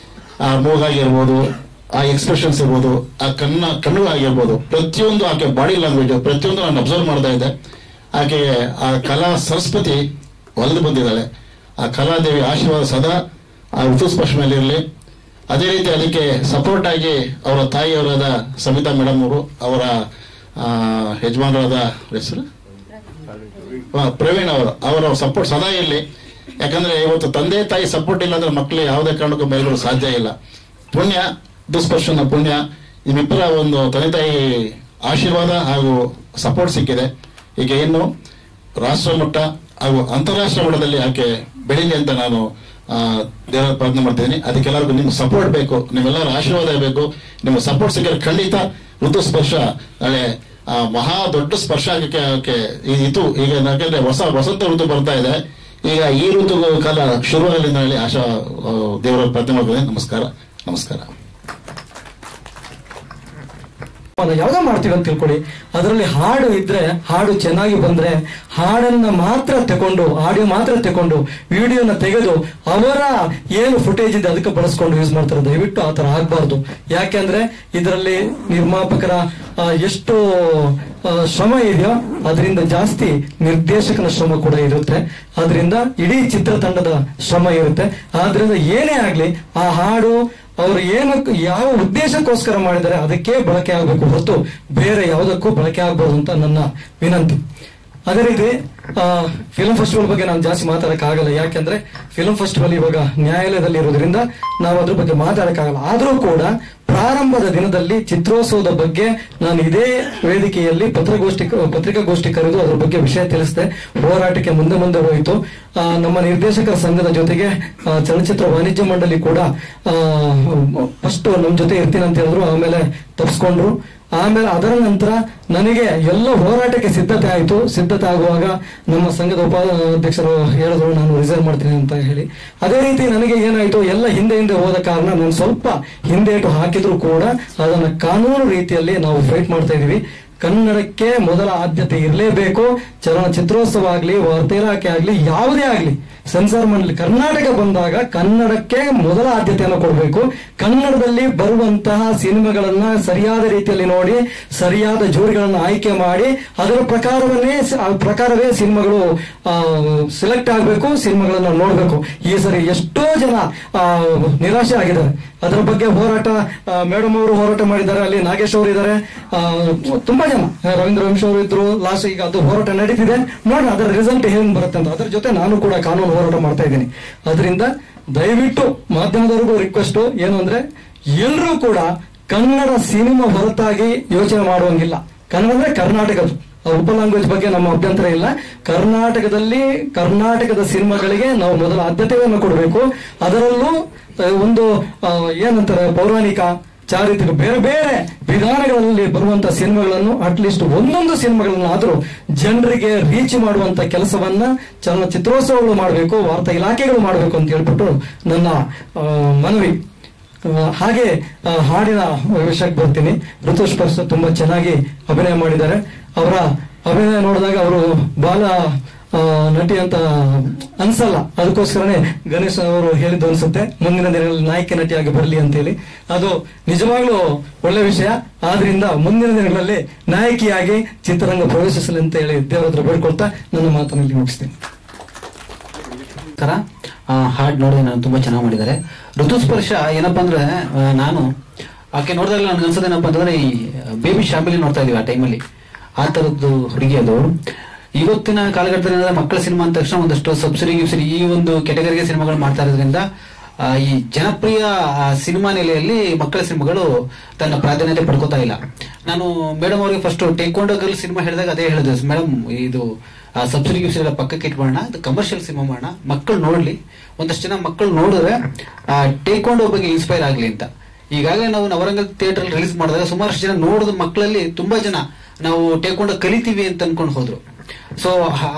ಆ ಮೂಗಾಗಿರ್ಬೋದು, ಆ ಎಕ್ಸ್ಪ್ರೆಷನ್ಸ್ ಇರ್ಬೋದು, ಆ ಕಣ್ಣು ಆಗಿರ್ಬೋದು, ಪ್ರತಿಯೊಂದು ಆಕೆ ಬಾಡಿ ಲ್ಯಾಂಗ್ವೇಜ್ ಪ್ರತಿಯೊಂದು ನಾನು ಅಬ್ಸರ್ವ್ ಮಾಡ್ತಾ ಇದ್ದೆ. ಆಕೆ ಆ ಕಲಾ ಸರಸ್ವತಿ ಒಲಿದು ಬಂದಿದ್ದಾಳೆ. ಆ ಕಲಾದೇವಿ ಆಶೀರ್ವಾದ ಸದಾ ಆ ಋತುಸ್ಪರ್ಶ ಮೇಲೆ ಇರಲಿ. ಅದೇ ರೀತಿ ಅದಕ್ಕೆ ಸಪೋರ್ಟ್ ಆಗಿ ಅವರ ತಾಯಿಯವರಾದ ಸಮಿತಾ ಮೇಡಮ್ ಅವರು, ಅವರ ಯಜಮಾನರಾದ ಹೆಸರು ಪ್ರವೀಣ್ ಅವರು, ಅವರ ಸಪೋರ್ಟ್ ಸದಾ ಇರಲಿ. ಯಾಕಂದ್ರೆ ಇವತ್ತು ತಂದೆ ತಾಯಿ ಸಪೋರ್ಟ್ ಇಲ್ಲ ಅಂದ್ರೆ ಮಕ್ಕಳು ಯಾವುದೇ ಕಾರಣಕ್ಕೂ ಮೇಲ್ಬರೋ ಸಾಧ್ಯ ಇಲ್ಲ. ಪುಣ್ಯ, ದುಸ್ಪರ್ಶನ ಪುಣ್ಯ, ನಿಮ್ಮಿಬ್ಬರ ಒಂದು ತಂದೆ ತಾಯಿ ಆಶೀರ್ವಾದ ಹಾಗೂ ಸಪೋರ್ಟ್ ಸಿಕ್ಕಿದೆ. ಈಗ ಇನ್ನು ರಾಷ್ಟ್ರ ಮಟ್ಟ ಹಾಗೂ ಅಂತಾರಾಷ್ಟ್ರೀಯ ಮಟ್ಟದಲ್ಲಿ ಆಕೆ ಬೆಳೀಲಿ ಅಂತ ನಾನು ದೇವರ ಪ್ರಾರ್ಥನೆ ಮಾಡ್ತಿದ್ದೀನಿ. ಅದಕ್ಕೆಲ್ಲರಿಗೂ ನಿಮ್ಮ ಸಪೋರ್ಟ್ ಬೇಕು, ನಿಮ್ಮೆಲ್ಲರ ಆಶೀರ್ವಾದ ಬೇಕು. ನಿಮ್ಮ ಸಪೋರ್ಟ್ ಸಿಕ್ಕರೆ ಖಂಡಿತ ಋತುಸ್ಪರ್ಶ ನಾಳೆ ಮಹಾ ದೊಡ್ಡ ಸ್ಪರ್ಶ ಆಗಕ್ಕೆ ಇತ್ತು. ಈಗ ಯಾಕಂದ್ರೆ ವಸಂತ ಋತು ಬರ್ತಾ ಇದೆ. ಈಗ ಈ ಋತು ಕಾಲ ಶುರುವಾಗಲಿಂದ ಹೇಳಿ ಆಶಾ ದೇವರ ಪ್ರಾರ್ಥನೆ ಮಾಡ್ತೀನಿ. ನಮಸ್ಕಾರ. ಯಾವ್ದೋ ಮಾಡ್ತೀವಿ ಅಂತ ತಿಳ್ಕೊಳ್ಳಿ, ಅದರಲ್ಲಿ ಹಾಡು ಇದ್ರೆ, ಹಾಡು ಚೆನ್ನಾಗಿ ಬಂದ್ರೆ ಹಾಡನ್ನ ಮಾತ್ರ ತಗೊಂಡು, ಆಡಿಯೋ ಮಾತ್ರ ತಗೊಂಡು ವಿಡಿಯೋನ ತೆಗೆದು ಅವರ ಏನು ಫುಟೇಜ್ ಇದೆ ಅದಕ್ಕೆ ಬಳಸ್ಕೊಂಡು ಯೂಸ್ ಮಾಡ್ತಾರೆ. ದಯವಿಟ್ಟು ಆ ತರ ಆಗ್ಬಾರ್ದು. ಯಾಕೆಂದ್ರೆ ಇದರಲ್ಲಿ ನಿರ್ಮಾಪಕರ ಎಷ್ಟು ಶ್ರಮ ಇದೆಯೋ ಅದರಿಂದ ಜಾಸ್ತಿ ನಿರ್ದೇಶಕನ ಶ್ರಮ ಕೂಡ ಇರುತ್ತೆ. ಅದರಿಂದ ಇಡೀ ಚಿತ್ರತಂಡದ ಶ್ರಮ ಇರುತ್ತೆ. ಆದ್ರಿಂದ ಏನೇ ಆಗ್ಲಿ ಆ ಹಾಡು ಅವರು ಯಾವ ಉದ್ದೇಶಕ್ಕೋಸ್ಕರ ಮಾಡಿದ್ದಾರೆ ಅದಕ್ಕೆ ಬಳಕೆ ಆಗಬೇಕು ಹೊರತು ಬೇರೆ ಯಾವುದಕ್ಕೂ ಬಳಕೆ ಆಗಬಹುದು ಅಂತ ನನ್ನ ವಿನಂತಿ. ಅದೇ ರೀತಿ ಫಿಲ್ಮ್ ಫೆಸ್ಟಿವಲ್ ಬಗ್ಗೆ ನಾನು ಜಾಸ್ತಿ ಮಾತಾಡಕ್ಕಾಗಲ್ಲ. ಯಾಕೆಂದ್ರೆ ಫಿಲ್ಮ್ ಫೆಸ್ಟಿವಲ್ ಇವಾಗ ನ್ಯಾಯಾಲಯದಲ್ಲಿ ಇರೋದ್ರಿಂದ ನಾವು ಅದ್ರ ಬಗ್ಗೆ ಮಾತಾಡಕ್ಕಾಗಲ್ಲ. ಆದ್ರೂ ಕೂಡ ಪ್ರಾರಂಭದ ದಿನದಲ್ಲಿ ಚಿತ್ರೋತ್ಸವದ ಬಗ್ಗೆ ನಾನು ಇದೇ ವೇದಿಕೆಯಲ್ಲಿ ಪತ್ರಿಕಾಗೋಷ್ಠಿ ಕರೆದು ಅದ್ರ ಬಗ್ಗೆ ವಿಷಯ ತಿಳಿಸಿದೆ. ಹೋರಾಟಕ್ಕೆ ಮುಂದೆ ಹೋಯಿತು. ನಮ್ಮ ನಿರ್ದೇಶಕರ ಸಂಘದ ಜೊತೆಗೆ ಚಲನಚಿತ್ರ ವಾಣಿಜ್ಯ ಮಂಡಳಿ ಕೂಡ ಫಸ್ಟ್ ನಮ್ಮ ಜೊತೆ ಇರ್ತೀನಿ ಅಂತ ಹೇಳಿದ್ರು, ಆಮೇಲೆ ತಪ್ಪಿಸ್ಕೊಂಡ್ರು. ಆಮೇಲೆ ಅದರ ನಂತರ ನನಗೆ ಎಲ್ಲ ಹೋರಾಟಕ್ಕೆ ಸಿದ್ಧತೆ ಆಯಿತು. ಸಿದ್ಧತೆ ಆಗುವಾಗ ನಮ್ಮ ಸಂಘದ ಉಪಾಧ್ಯಕ್ಷರು ಹೇಳಿದ್ರು ನಾನು ರಿಸೈನ್ ಮಾಡ್ತೀನಿ ಅಂತ ಹೇಳಿ. ಅದೇ ರೀತಿ ನನಗೆ ಏನಾಯಿತು, ಎಲ್ಲ ಹಿಂದೆ ಹೋದ ಕಾರಣ ನಾನು ಸ್ವಲ್ಪ ಹಿಂದೇಟು ಹಾಕಿದ್ರು ಕೂಡ ಅದನ್ನ ಕಾನೂನು ರೀತಿಯಲ್ಲಿ ನಾವು ಫೈಟ್ ಮಾಡ್ತಾ ಇದೀವಿ. ಕನ್ನಡಕ್ಕೆ ಮೊದಲ ಆದ್ಯತೆ ಇರಲೇಬೇಕು. ಚಲನಚಿತ್ರೋತ್ಸವ ಆಗ್ಲಿ, ವಾರ್ತಾ ಇಲಾಖೆ ಆಗ್ಲಿ, ಯಾವುದೇ ಆಗ್ಲಿ, ಸೆನ್ಸಾರ್ ಮಂಡಳಿ ಕರ್ನಾಟಕ ಬಂದಾಗ ಕನ್ನಡಕ್ಕೆ ಮೊದಲ ಆದ್ಯತೆಯನ್ನು ಕೊಡಬೇಕು. ಕನ್ನಡದಲ್ಲಿ ಬರುವಂತಹ ಸಿನಿಮಾಗಳನ್ನ ಸರಿಯಾದ ರೀತಿಯಲ್ಲಿ ನೋಡಿ, ಸರಿಯಾದ ಜೋಡಿಗಳನ್ನ ಆಯ್ಕೆ ಮಾಡಿ ಅದರ ಪ್ರಕಾರವೇ ಸಿನಿಮಾಗಳು ಸೆಲೆಕ್ಟ್ ಆಗಬೇಕು, ಸಿನಿಮಾಗಳನ್ನ ನೋಡ್ಬೇಕು. ಈ ಸರಿ ಎಷ್ಟೋ ಜನ ನಿರಾಶೆ ಆಗಿದ್ದಾರೆ. ಅದರ ಬಗ್ಗೆ ಹೋರಾಟ ಮೇಡಮ್ ಅವರು ಹೋರಾಟ ಮಾಡಿದ್ದಾರೆ. ಅಲ್ಲಿ ನಾಗೇಶ್ ಅವರು ಇದ್ದಾರೆ, ತುಂಬಾ ಜನ, ರವೀಂದ್ರ ವಂಶ ಅವರು ಇದ್ರು. ಲಾಸ್ಟ್ ಈಗ ಅದು ಹೋರಾಟ ನಡೀತಿದೆ. ನೋಡಿ ಅದರ ರಿಸಲ್ಟ್ ಹೇಗೆ ಬರುತ್ತೆ ಅಂತ. ಅದರ ಜೊತೆ ನಾನು ಕೂಡ ಕಾನೂನು ಹೋರಾಟ ಮಾಡ್ತಾ ಇದ್ದೀನಿ. ಅದರಿಂದ ದಯವಿಟ್ಟು ಮಾಧ್ಯಮದವರಿಗೂ ರಿಕ್ವೆಸ್ಟ್ ಏನು ಅಂದ್ರೆ, ಎಲ್ಲರೂ ಕೂಡ ಕನ್ನಡ ಸಿನಿಮಾ ಹೊರತಾಗಿ ಯೋಚನೆ ಮಾಡುವಂಗಿಲ್ಲ. ಕನ್ನಡ ಅಂದ್ರೆ ಕರ್ನಾಟಕದ ಉಪ ಲ್ಯಾಂಗ್ವೇಜ್ ಬಗ್ಗೆ ನಮ್ಮ ಅಭ್ಯಂತರ ಇಲ್ಲ. ಕರ್ನಾಟಕದ ಸಿನಿಮಾಗಳಿಗೆ ನಾವು ಮೊದಲ ಆದ್ಯತೆಯನ್ನು ಕೊಡಬೇಕು. ಅದರಲ್ಲೂ ಒಂದು ಏನಂತಾರೆ, ಪೌರಾಣಿಕ, ಚಾರಿತ್ರಿಕ, ಬೇರೆ ಬೇರೆ ವಿಧಾನಗಳಲ್ಲಿ ಬರುವಂತಹ ಸಿನಿಮಾಗಳನ್ನು ಅಟ್ಲೀಸ್ಟ್ ಒಂದೊಂದು ಸಿನಿಮಾಗಳನ್ನಾದ್ರೂ ಜನರಿಗೆ ರೀಚ್ ಮಾಡುವಂತ ಕೆಲಸವನ್ನ ಚಲನಚಿತ್ರೋತ್ಸವಗಳು ಮಾಡಬೇಕು, ವಾರ್ತಾ ಇಲಾಖೆಗಳು ಮಾಡಬೇಕು ಅಂತ ಹೇಳ್ಬಿಟ್ಟು ನನ್ನ ಮನವಿ. ಹಾಗೆ ಹಾಡಿನ ವಿಷಯಕ್ಕೆ ಬರ್ತೀನಿ. ಋತುಸ್ಪರ್ಶ ತುಂಬಾ ಚೆನ್ನಾಗಿ ಅಭಿನಯ ಮಾಡಿದ್ದಾರೆ. ಅವರ ಅಭಿನಯ ನೋಡಿದಾಗ ಅವರು ಬಾಲ ನಟಿ ಅಂತ ಅನ್ಸಲ್ಲ. ಅದಕ್ಕೋಸ್ಕರನೇ ಗಣೇಶ್ ಅವರು ಹೇಳಿದ್ದು ಅನ್ಸುತ್ತೆ, ಮುಂದಿನ ದಿನಗಳಲ್ಲಿ ನಾಯಕಿ ನಟಿಯಾಗಿ ಬರಲಿ ಅಂತ ಹೇಳಿ. ಅದು ನಿಜವಾಗ್ಲೂ ಒಳ್ಳೆ ವಿಷಯ. ಆದ್ರಿಂದ ಮುಂದಿನ ದಿನಗಳಲ್ಲಿ ನಾಯಕಿಯಾಗಿ ಚಿತ್ರರಂಗ ಪ್ರವೇಶಿಸಲಿ ಅಂತ ಹೇಳಿ ದೇವರ ಹತ್ರ ಬೇಡ್ಕೊಳ್ತಾ ನನ್ನ ಮಾತನಲ್ಲಿ ಮುಗಿಸ್ತೇನೆ. ಹಾಡ್ ನೋಡಿದ್ರೆ ನಾನು ತುಂಬಾ ಚೆನ್ನಾಗಿ ಮಾಡಿದ್ದಾರೆ. ಋತುಸ್ಪರ್ಶ ಏನಪ್ಪಾ ಅಂದ್ರೆ ನಾನು ಆಕೆ ನೋಡಿದಾಗ ನನ್ಗೆ ಅನ್ಸೋದೇನಪ್ಪ ಅಂತಂದ್ರೆ ಈ ಬೇಬಿ ಶಾಮಿಲಿ ನೋಡ್ತಾ ಇದೀವಿ ಆ ಟೈಮಲ್ಲಿ, ಆ ತರದ್ದು ಹುಡುಗಿ ಅದು. ಇವತ್ತಿನ ಕಾಲಘಟ್ಟದಲ್ಲಿ ಮಕ್ಕಳ ಸಿನಿಮಾ ಅಂದ ತಕ್ಷಣ ಒಂದಷ್ಟು ಸಬ್ಸಿಡಿ ಗಿಬ್ಸಿಡಿ ಈ ಒಂದು ಕೆಟಗರಿಗೆ ಸಿನಿಮಾಗಳು ಮಾಡ್ತಾ ಇರೋದ್ರಿಂದ ಈ ಜನಪ್ರಿಯ ಸಿನಿಮಾ ನೆಲೆಯಲ್ಲಿ ಮಕ್ಕಳ ಸಿನಿಮಾಗಳು ತನ್ನ ಪ್ರಾಧಾನ್ಯತೆ ಪಡ್ಕೋತಾ ಇಲ್ಲ. ನಾನು ಮೇಡಮ್ ಅವರಿಗೆ ಫಸ್ಟ್ ಟೇಕ್ವಾಂಡೋ ಗರ್ಲ್ ಸಿನಿಮಾ ಹೇಳಿದಾಗ ಅದೇ ಹೇಳಿದೆ, ಮೇಡಮ್ ಇದು ಸಬ್ಸಿಡಿ ಗಿಬ್ಸಿಡಿ ಎಲ್ಲ ಪಕ್ಕಕ್ಕೆ ಇಟ್ಕೊಳ್ಳೋಣ, ಅದು ಕಮರ್ಷಿಯಲ್ ಸಿನಿಮಾ ಮಾಡೋಣ, ಮಕ್ಕಳು ನೋಡ್ಲಿ, ಒಂದಷ್ಟು ಜನ ಮಕ್ಕಳು ನೋಡಿದ್ರೆ ಟೇಕ್ವಾಂಡೋ ಬಗ್ಗೆ ಇನ್ಸ್ಪೈರ್ ಆಗ್ಲಿ ಅಂತ. ಈಗಾಗಲೇ ನಾವು ನವರಂಗ ಥಿಯೇಟರ್ ರಿಲೀಸ್ ಮಾಡಿದಾಗ ಸುಮಾರಷ್ಟು ಜನ ನೋಡಿದ ಮಕ್ಕಳಲ್ಲಿ ತುಂಬಾ ಜನ ನಾವು ಟೇಕ್ವಾಂಡೋ ಕಲಿತೀವಿ ಅಂತ ಅನ್ಕೊಂಡು ಹೋದ್ರು. ಸೊ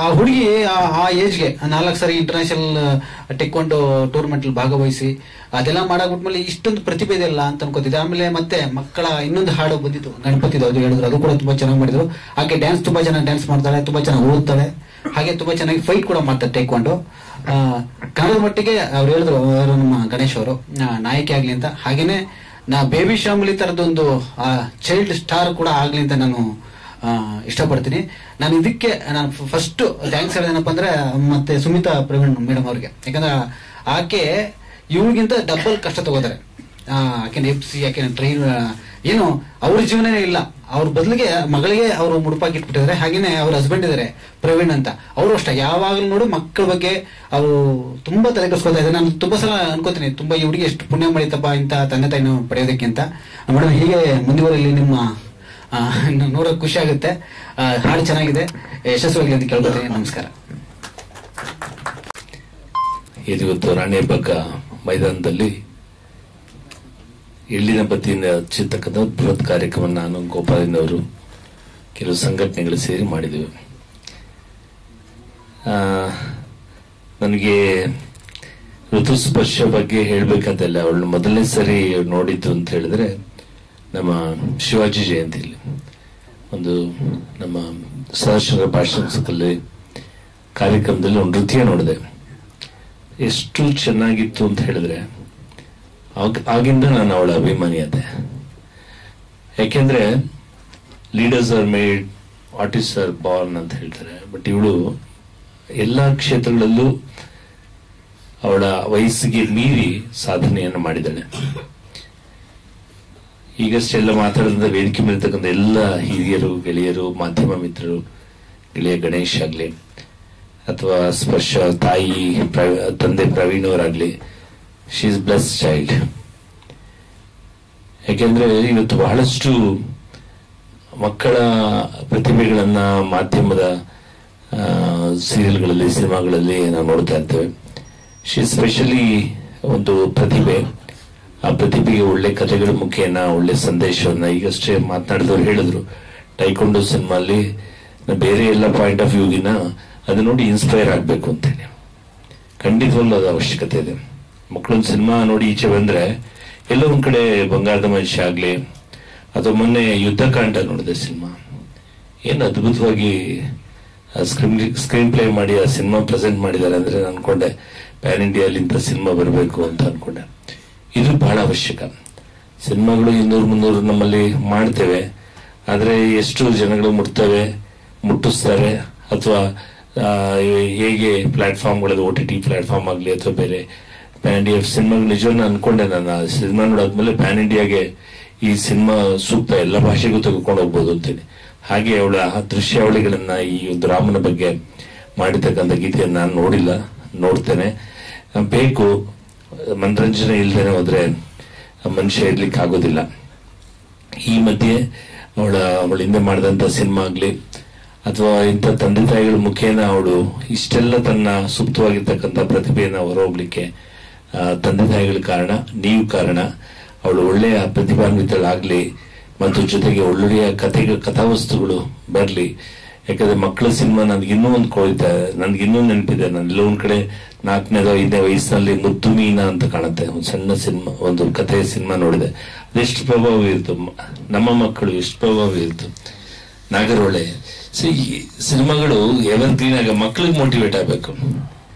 ಆ ಹುಡುಗಿ ಆ ಏಜ್ಗೆ 4 ಸಾರಿ ಇಂಟರ್ನ್ಯಾಷನಲ್ ಟೇಕ್ವಾಂಡೋ ಟೂರ್ನಮೆಂಟ್ ಅಲ್ಲಿ ಭಾಗವಹಿಸಿ ಅದೆಲ್ಲ ಮಾಡಾಗ್ಬಿಟ್ಮೇಲೆ ಇಷ್ಟೊಂದು ಪ್ರತಿಭೆ ಇದೆ ಅಲ್ಲ ಅಂತ ಅನ್ಕೋತಿದ್ದೆ. ಆಮೇಲೆ ಮತ್ತೆ ಮಕ್ಕಳ ಇನ್ನೊಂದು ಹಾಡು ಬಂದಿತ್ತು, ಗಣಪತಿದು, ಅದು ಹೇಳಿದ್ರು, ಅದು ಕೂಡ ತುಂಬಾ ಚೆನ್ನಾಗಿ ಮಾಡಿದ್ರು. ಆಕೆ ಡ್ಯಾನ್ಸ್ ತುಂಬಾ ಚೆನ್ನಾಗಿ ಡ್ಯಾನ್ಸ್ ಮಾಡ್ತಾಳೆ, ತುಂಬಾ ಚೆನ್ನಾಗಿ ಓದ್ತಾಳೆ, ಹಾಗೆ ತುಂಬಾ ಚೆನ್ನಾಗಿ ಫೈಟ್ ಕೂಡ ಮಾಡ್ತಾರೆ ಟೇಕ್ವಾಂಡೋ. ಕನ್ನಡದ ಮಟ್ಟಿಗೆ ಅವ್ರು ಹೇಳಿದ್ರು, ಅವರು ನಮ್ಮ ಗಣೇಶ್ ಅವರು ನಾಯಕಿ ಆಗ್ಲಿ ಅಂತ. ಹಾಗೇನೆ ಬೇಬಿ ಶಾಮಿಲಿ ತರದೊಂದು ಚೈಲ್ಡ್ ಸ್ಟಾರ್ ಕೂಡ ಆಗ್ಲಿ ಅಂತ ನಾನು ಇಷ್ಟಪಡ್ತೀನಿ. ನಾನು ಇದಕ್ಕೆ ನಾನು ಫಸ್ಟ್ ಥ್ಯಾಂಕ್ಸ್ ಹೇಳೋದೇನಪ್ಪ ಅಂದ್ರೆ ಮತ್ತೆ ಸುಮಿತಾ ಪ್ರವೀಣ್ ಮೇಡಮ್ ಅವ್ರಿಗೆ. ಯಾಕಂದ್ರೆ ಆಕೆ ಇವ್ರಿಗಿಂತ ಡಬಲ್ ಕಷ್ಟ ತಗೋತಾರೆ. ಆಕೆ ಎಪ್ಸಿ, ಆಕೆ ಟ್ರೈನ್, ಏನು ಅವ್ರ ಜೀವನನೇ ಇಲ್ಲ, ಅವ್ರ ಬದಲಿಗೆ ಮಗಳಿಗೆ ಅವರು ಮುಡುಪಾಗಿ ಇಟ್ಬಿಟ್ಟಿದ್ದಾರೆ. ಹಾಗೇನೆ ಅವ್ರ ಹಸ್ಬೆಂಡ್ ಇದಾರೆ ಪ್ರವೀಣ್ ಅಂತ, ಅವರು ಅಷ್ಟೇ ಯಾವಾಗಲೂ ನೋಡು ಮಕ್ಕಳ ಬಗ್ಗೆ ಅವರು ತುಂಬಾ ತಲೆ ಕೆಡಿಸ್ಕೊಳ್ತಾ ಇದ್ದಾರೆ. ನಾನು ತುಂಬಾ ಸಲ ಅನ್ಕೋತೀನಿ, ತುಂಬಾ ಈ ಹುಡುಗಿ ಎಷ್ಟು ಪುಣ್ಯ ಮಾಡಿತಪ್ಪ ಇಂತ ತಂದೆ ತಾಯಿನ ಪಡೆಯೋದಕ್ಕೆ ಅಂತ. ಮೇಡಮ್ ಹೀಗೆ ಮುಂದುವರಿಲಿ, ನಿಮ್ಮ ನೋಡೋಕೆ ಖುಷಿ ಆಗುತ್ತೆ. ಹಾಡು ಚೆನ್ನಾಗಿದೆ, ಯಶಸ್ವಿಯಾಗಲಿ ಅಂತ ಕೇಳ್ಕೊತೀನಿ. ನಮಸ್ಕಾರ. ಇವತ್ತು ರಾಣಿಬೆನ್ನೂರು ಮೈದಾನದಲ್ಲಿ ಎಳ್ಳಿನ ಬತ್ತಿಯಿಂದ ಹಚ್ಚಿರ್ತಕ್ಕಂಥ ಬೃಹತ್ ಕಾರ್ಯಕ್ರಮ ನಾನು ಗೋಪಾಲನವರು ಕೆಲವು ಸಂಘಟನೆಗಳು ಸೇರಿ ಮಾಡಿದೆವು. ನನಗೆ ಋತುಸ್ಪರ್ಶ ಬಗ್ಗೆ ಹೇಳ್ಬೇಕಂತಲ್ಲ, ಅವಳು ಮೊದಲನೇ ಸರಿ ನೋಡಿದ್ದು ಅಂತ ಹೇಳಿದ್ರೆ ನಮ್ಮ ಶಿವಾಜಿ ಜಯಂತಿಯಲ್ಲಿ ಒಂದು ನಮ್ಮ ಸಹಸ್ರ ಭಾಷಣದಲ್ಲಿ ಕಾರ್ಯಕ್ರಮದಲ್ಲಿ ಒಂದು ನೃತ್ಯ ನೋಡಿದೆ. ಎಷ್ಟು ಚೆನ್ನಾಗಿತ್ತು ಅಂತ ಹೇಳಿದ್ರೆ ಆಗಿಂದ ನಾನು ಅವಳ ಅಭಿಮಾನಿಯಾದೆ. ಯಾಕೆಂದ್ರೆ leaders are made, artist are born ಅಂತ ಹೇಳ್ತಾರೆ. ಬಟ್ ಇವಳು ಎಲ್ಲಾ ಕ್ಷೇತ್ರಗಳಲ್ಲೂ ಅವಳ ವಯಸ್ಸಿಗೆ ಮೀರಿ ಸಾಧನೆಯನ್ನು ಮಾಡಿದ್ದಾಳೆ. ಈಗಷ್ಟೆಲ್ಲ ಮಾತಾಡಿದ ವೇದಿಕೆ ಮೇಲಿರ್ತಕ್ಕಂಥ ಎಲ್ಲ ಹಿರಿಯರು, ಗೆಳೆಯರು, ಮಾಧ್ಯಮ ಮಿತ್ರರು, ಗೆಳೆಯ ಗಣೇಶ್ ಆಗ್ಲಿ ಅಥವಾ ಸ್ಪರ್ಶ ತಾಯಿ ತಂದೆ ಪ್ರವೀಣ್ ಅವರಾಗ್ಲಿ, ಶಿ ಇಸ್ ಬ್ಲೆಸ್ ಚೈಲ್ಡ್. ಯಾಕೆಂದ್ರೆ ಇವತ್ತು ಬಹಳಷ್ಟು ಮಕ್ಕಳ ಪ್ರತಿಭೆಗಳನ್ನ ಮಾಧ್ಯಮದ ಸೀರಿಯಲ್ಗಳಲ್ಲಿ, ಸಿನಿಮಾಗಳಲ್ಲಿ ನಾವು ನೋಡ್ತಾ ಇರ್ತೇವೆ. ಶಿ ಸ್ಪೆಷಲಿ ಒಂದು ಪ್ರತಿಭೆ. ಆ ಪ್ರತಿಭೆಗೆ ಒಳ್ಳೆ ಕಥೆಗಳ ಮುಖೇನ ಒಳ್ಳೆ ಸಂದೇಶವನ್ನ ಈಗಷ್ಟೇ ಮಾತನಾಡಿದವರು ಹೇಳಿದ್ರು. ಟೈಕೊಂಡೋ ಸಿನಿಮಾಲಿ ಬೇರೆ ಎಲ್ಲ ಪಾಯಿಂಟ್ ಆಫ್ ವ್ಯೂಗಿನ ಅದು ನೋಡಿ ಇನ್ಸ್ಪೈರ್ ಆಗ್ಬೇಕು ಅಂತೇಳಿ. ಖಂಡಿತವಲ್ಲೂ ಅದು ಅವಶ್ಯಕತೆ ಇದೆ. ಮಕ್ಕಳೊಂದು ಸಿನಿಮಾ ನೋಡಿ ಈಚೆ ಬಂದ್ರೆ ಎಲ್ಲೋ ಒಂದ್ ಕಡೆ ಬಂಗಾರದ ಮನುಷ್ಯ ಆಗ್ಲಿ ಅಥವಾ ಮೊನ್ನೆ ಯುದ್ಧಕಾಂಡ ನೋಡಿದೆ ಸಿನಿಮಾ, ಏನು ಅದ್ಭುತವಾಗಿ ಸ್ಕ್ರೀನ್ ಪ್ಲೇ ಮಾಡಿ ಆ ಸಿನಿಮಾ ಪ್ರೆಸೆಂಟ್ ಮಾಡಿದ್ದಾರೆ. ಅಂದ್ರೆ ನಾನು ಅನ್ಕೊಂಡೆ ಪ್ಯಾನ್ ಇಂಡಿಯಾಲಿ ಇಂಥ ಸಿನಿಮಾ ಬರಬೇಕು ಅಂತ ಅನ್ಕೊಂಡೆ. ಇದು ಬಹಳ ಅವಶ್ಯಕ. ಸಿನಿಮಾಗಳು 200-300 ನಮ್ಮಲ್ಲಿ ಮಾಡ್ತೇವೆ, ಆದ್ರೆ ಎಷ್ಟು ಜನಗಳು ಮುಟ್ಟಿಸ್ತಾರೆ ಅಥವಾ ಹೇಗೆ ಪ್ಲಾಟ್ಫಾರ್ಮ್ಗಳಲ್ಲಿ OTT ಪ್ಲಾಟ್ಫಾರ್ಮ್ ಆಗಲಿ ಅಥವಾ ಬೇರೆ ಪ್ಯಾನ್ ಇಂಡಿಯಾ ಸಿನಿಮಾಗಳು ನಿಜವನ್ನ ಅನ್ಕೊಂಡೆ. ನಾನು ಸಿನಿಮಾ ನೋಡಾದ್ಮೇಲೆ ಪ್ಯಾನ್ ಇಂಡಿಯಾಗೆ ಈ ಸಿನಿಮಾ ಸೂಕ್ತ ಎಲ್ಲ ಭಾಷೆಗೂ ತೆಗೆದುಕೊಂಡು ಹೋಗ್ಬೋದು ಅಂತೇಳಿ. ಹಾಗೆ ಅವಳ ದೃಶ್ಯಾವಳಿಗಳನ್ನ ಈ ಒಂದು ರಾಮನ ಬಗ್ಗೆ ಮಾಡಿರ್ತಕ್ಕಂಥ ಗೀತೆಯನ್ನು ನಾನು ನೋಡಿಲ್ಲ, ನೋಡ್ತೇನೆ. ಬೇಕು, ಮನರಂಜನೆ ಇಲ್ದೇನೆ ಹೋದ್ರೆ ಮನುಷ್ಯ ಇರ್ಲಿಕ್ಕೆ ಆಗೋದಿಲ್ಲ. ಈ ಮಧ್ಯೆ ಅವಳ ಹಿಂದೆ ಮಾಡಿದಂತ ಸಿನಿಮಾ ಆಗ್ಲಿ ಅಥವಾ ಇಂಥ ತಂದೆ ತಾಯಿಗಳ ಮುಖೇನ ಅವಳು ಇಷ್ಟೆಲ್ಲ ತನ್ನ ಸೂಕ್ತವಾಗಿರ್ತಕ್ಕಂಥ ಪ್ರತಿಭೆಯನ್ನ ಹೊರಹೋಗ್ಲಿಕ್ಕೆ ತಂದೆ ತಾಯಿಗಳ ಕಾರಣ, ನೀವು ಕಾರಣ. ಅವಳು ಒಳ್ಳೆಯ ಪ್ರತಿಭಾನ್ವಿತಳಾಗ್ಲಿ ಮತ್ತು ಜೊತೆಗೆ ಒಳ್ಳೊಳ್ಳೆಯ ಕಥಾವಸ್ತುಗಳು ಬರ್ಲಿ. ಯಾಕಂದ್ರೆ ಮಕ್ಕಳ ಸಿನಿಮಾ ನನ್ಗಿನ್ನೂ ಒಂದು ನನ್ಗಿನ್ನೂ ನೆನಪಿದೆ. ನಾನೆಲ್ಲ ಒಂದ್ ಕಡೆ 4ನೇ 5ನೇ ವಯಸ್ಸಿನಲ್ಲಿ ಮುದ್ದು ಮೀನಾ ಅಂತ ಕಾಣುತ್ತೆ, ಒಂದು ಸಣ್ಣ ಸಿನಿಮಾ, ಒಂದು ಕಥೆಯ ಸಿನಿಮಾ ನೋಡಿದೆ. ಅದೆಷ್ಟು ಪ್ರಭಾವ ಇರ್ತು, ನಮ್ಮ ಮಕ್ಕಳು ಎಷ್ಟು ಪ್ರಭಾವ ಇರ್ತು. ನಾಗರಹೊಳೆ. ಸಿನಿಮಾಗಳು ಎವರ್ಗ್ರೀನ್ ಆಗ ಮಕ್ಕಳಿಗೆ ಮೋಟಿವೇಟ್ ಆಗಬೇಕು,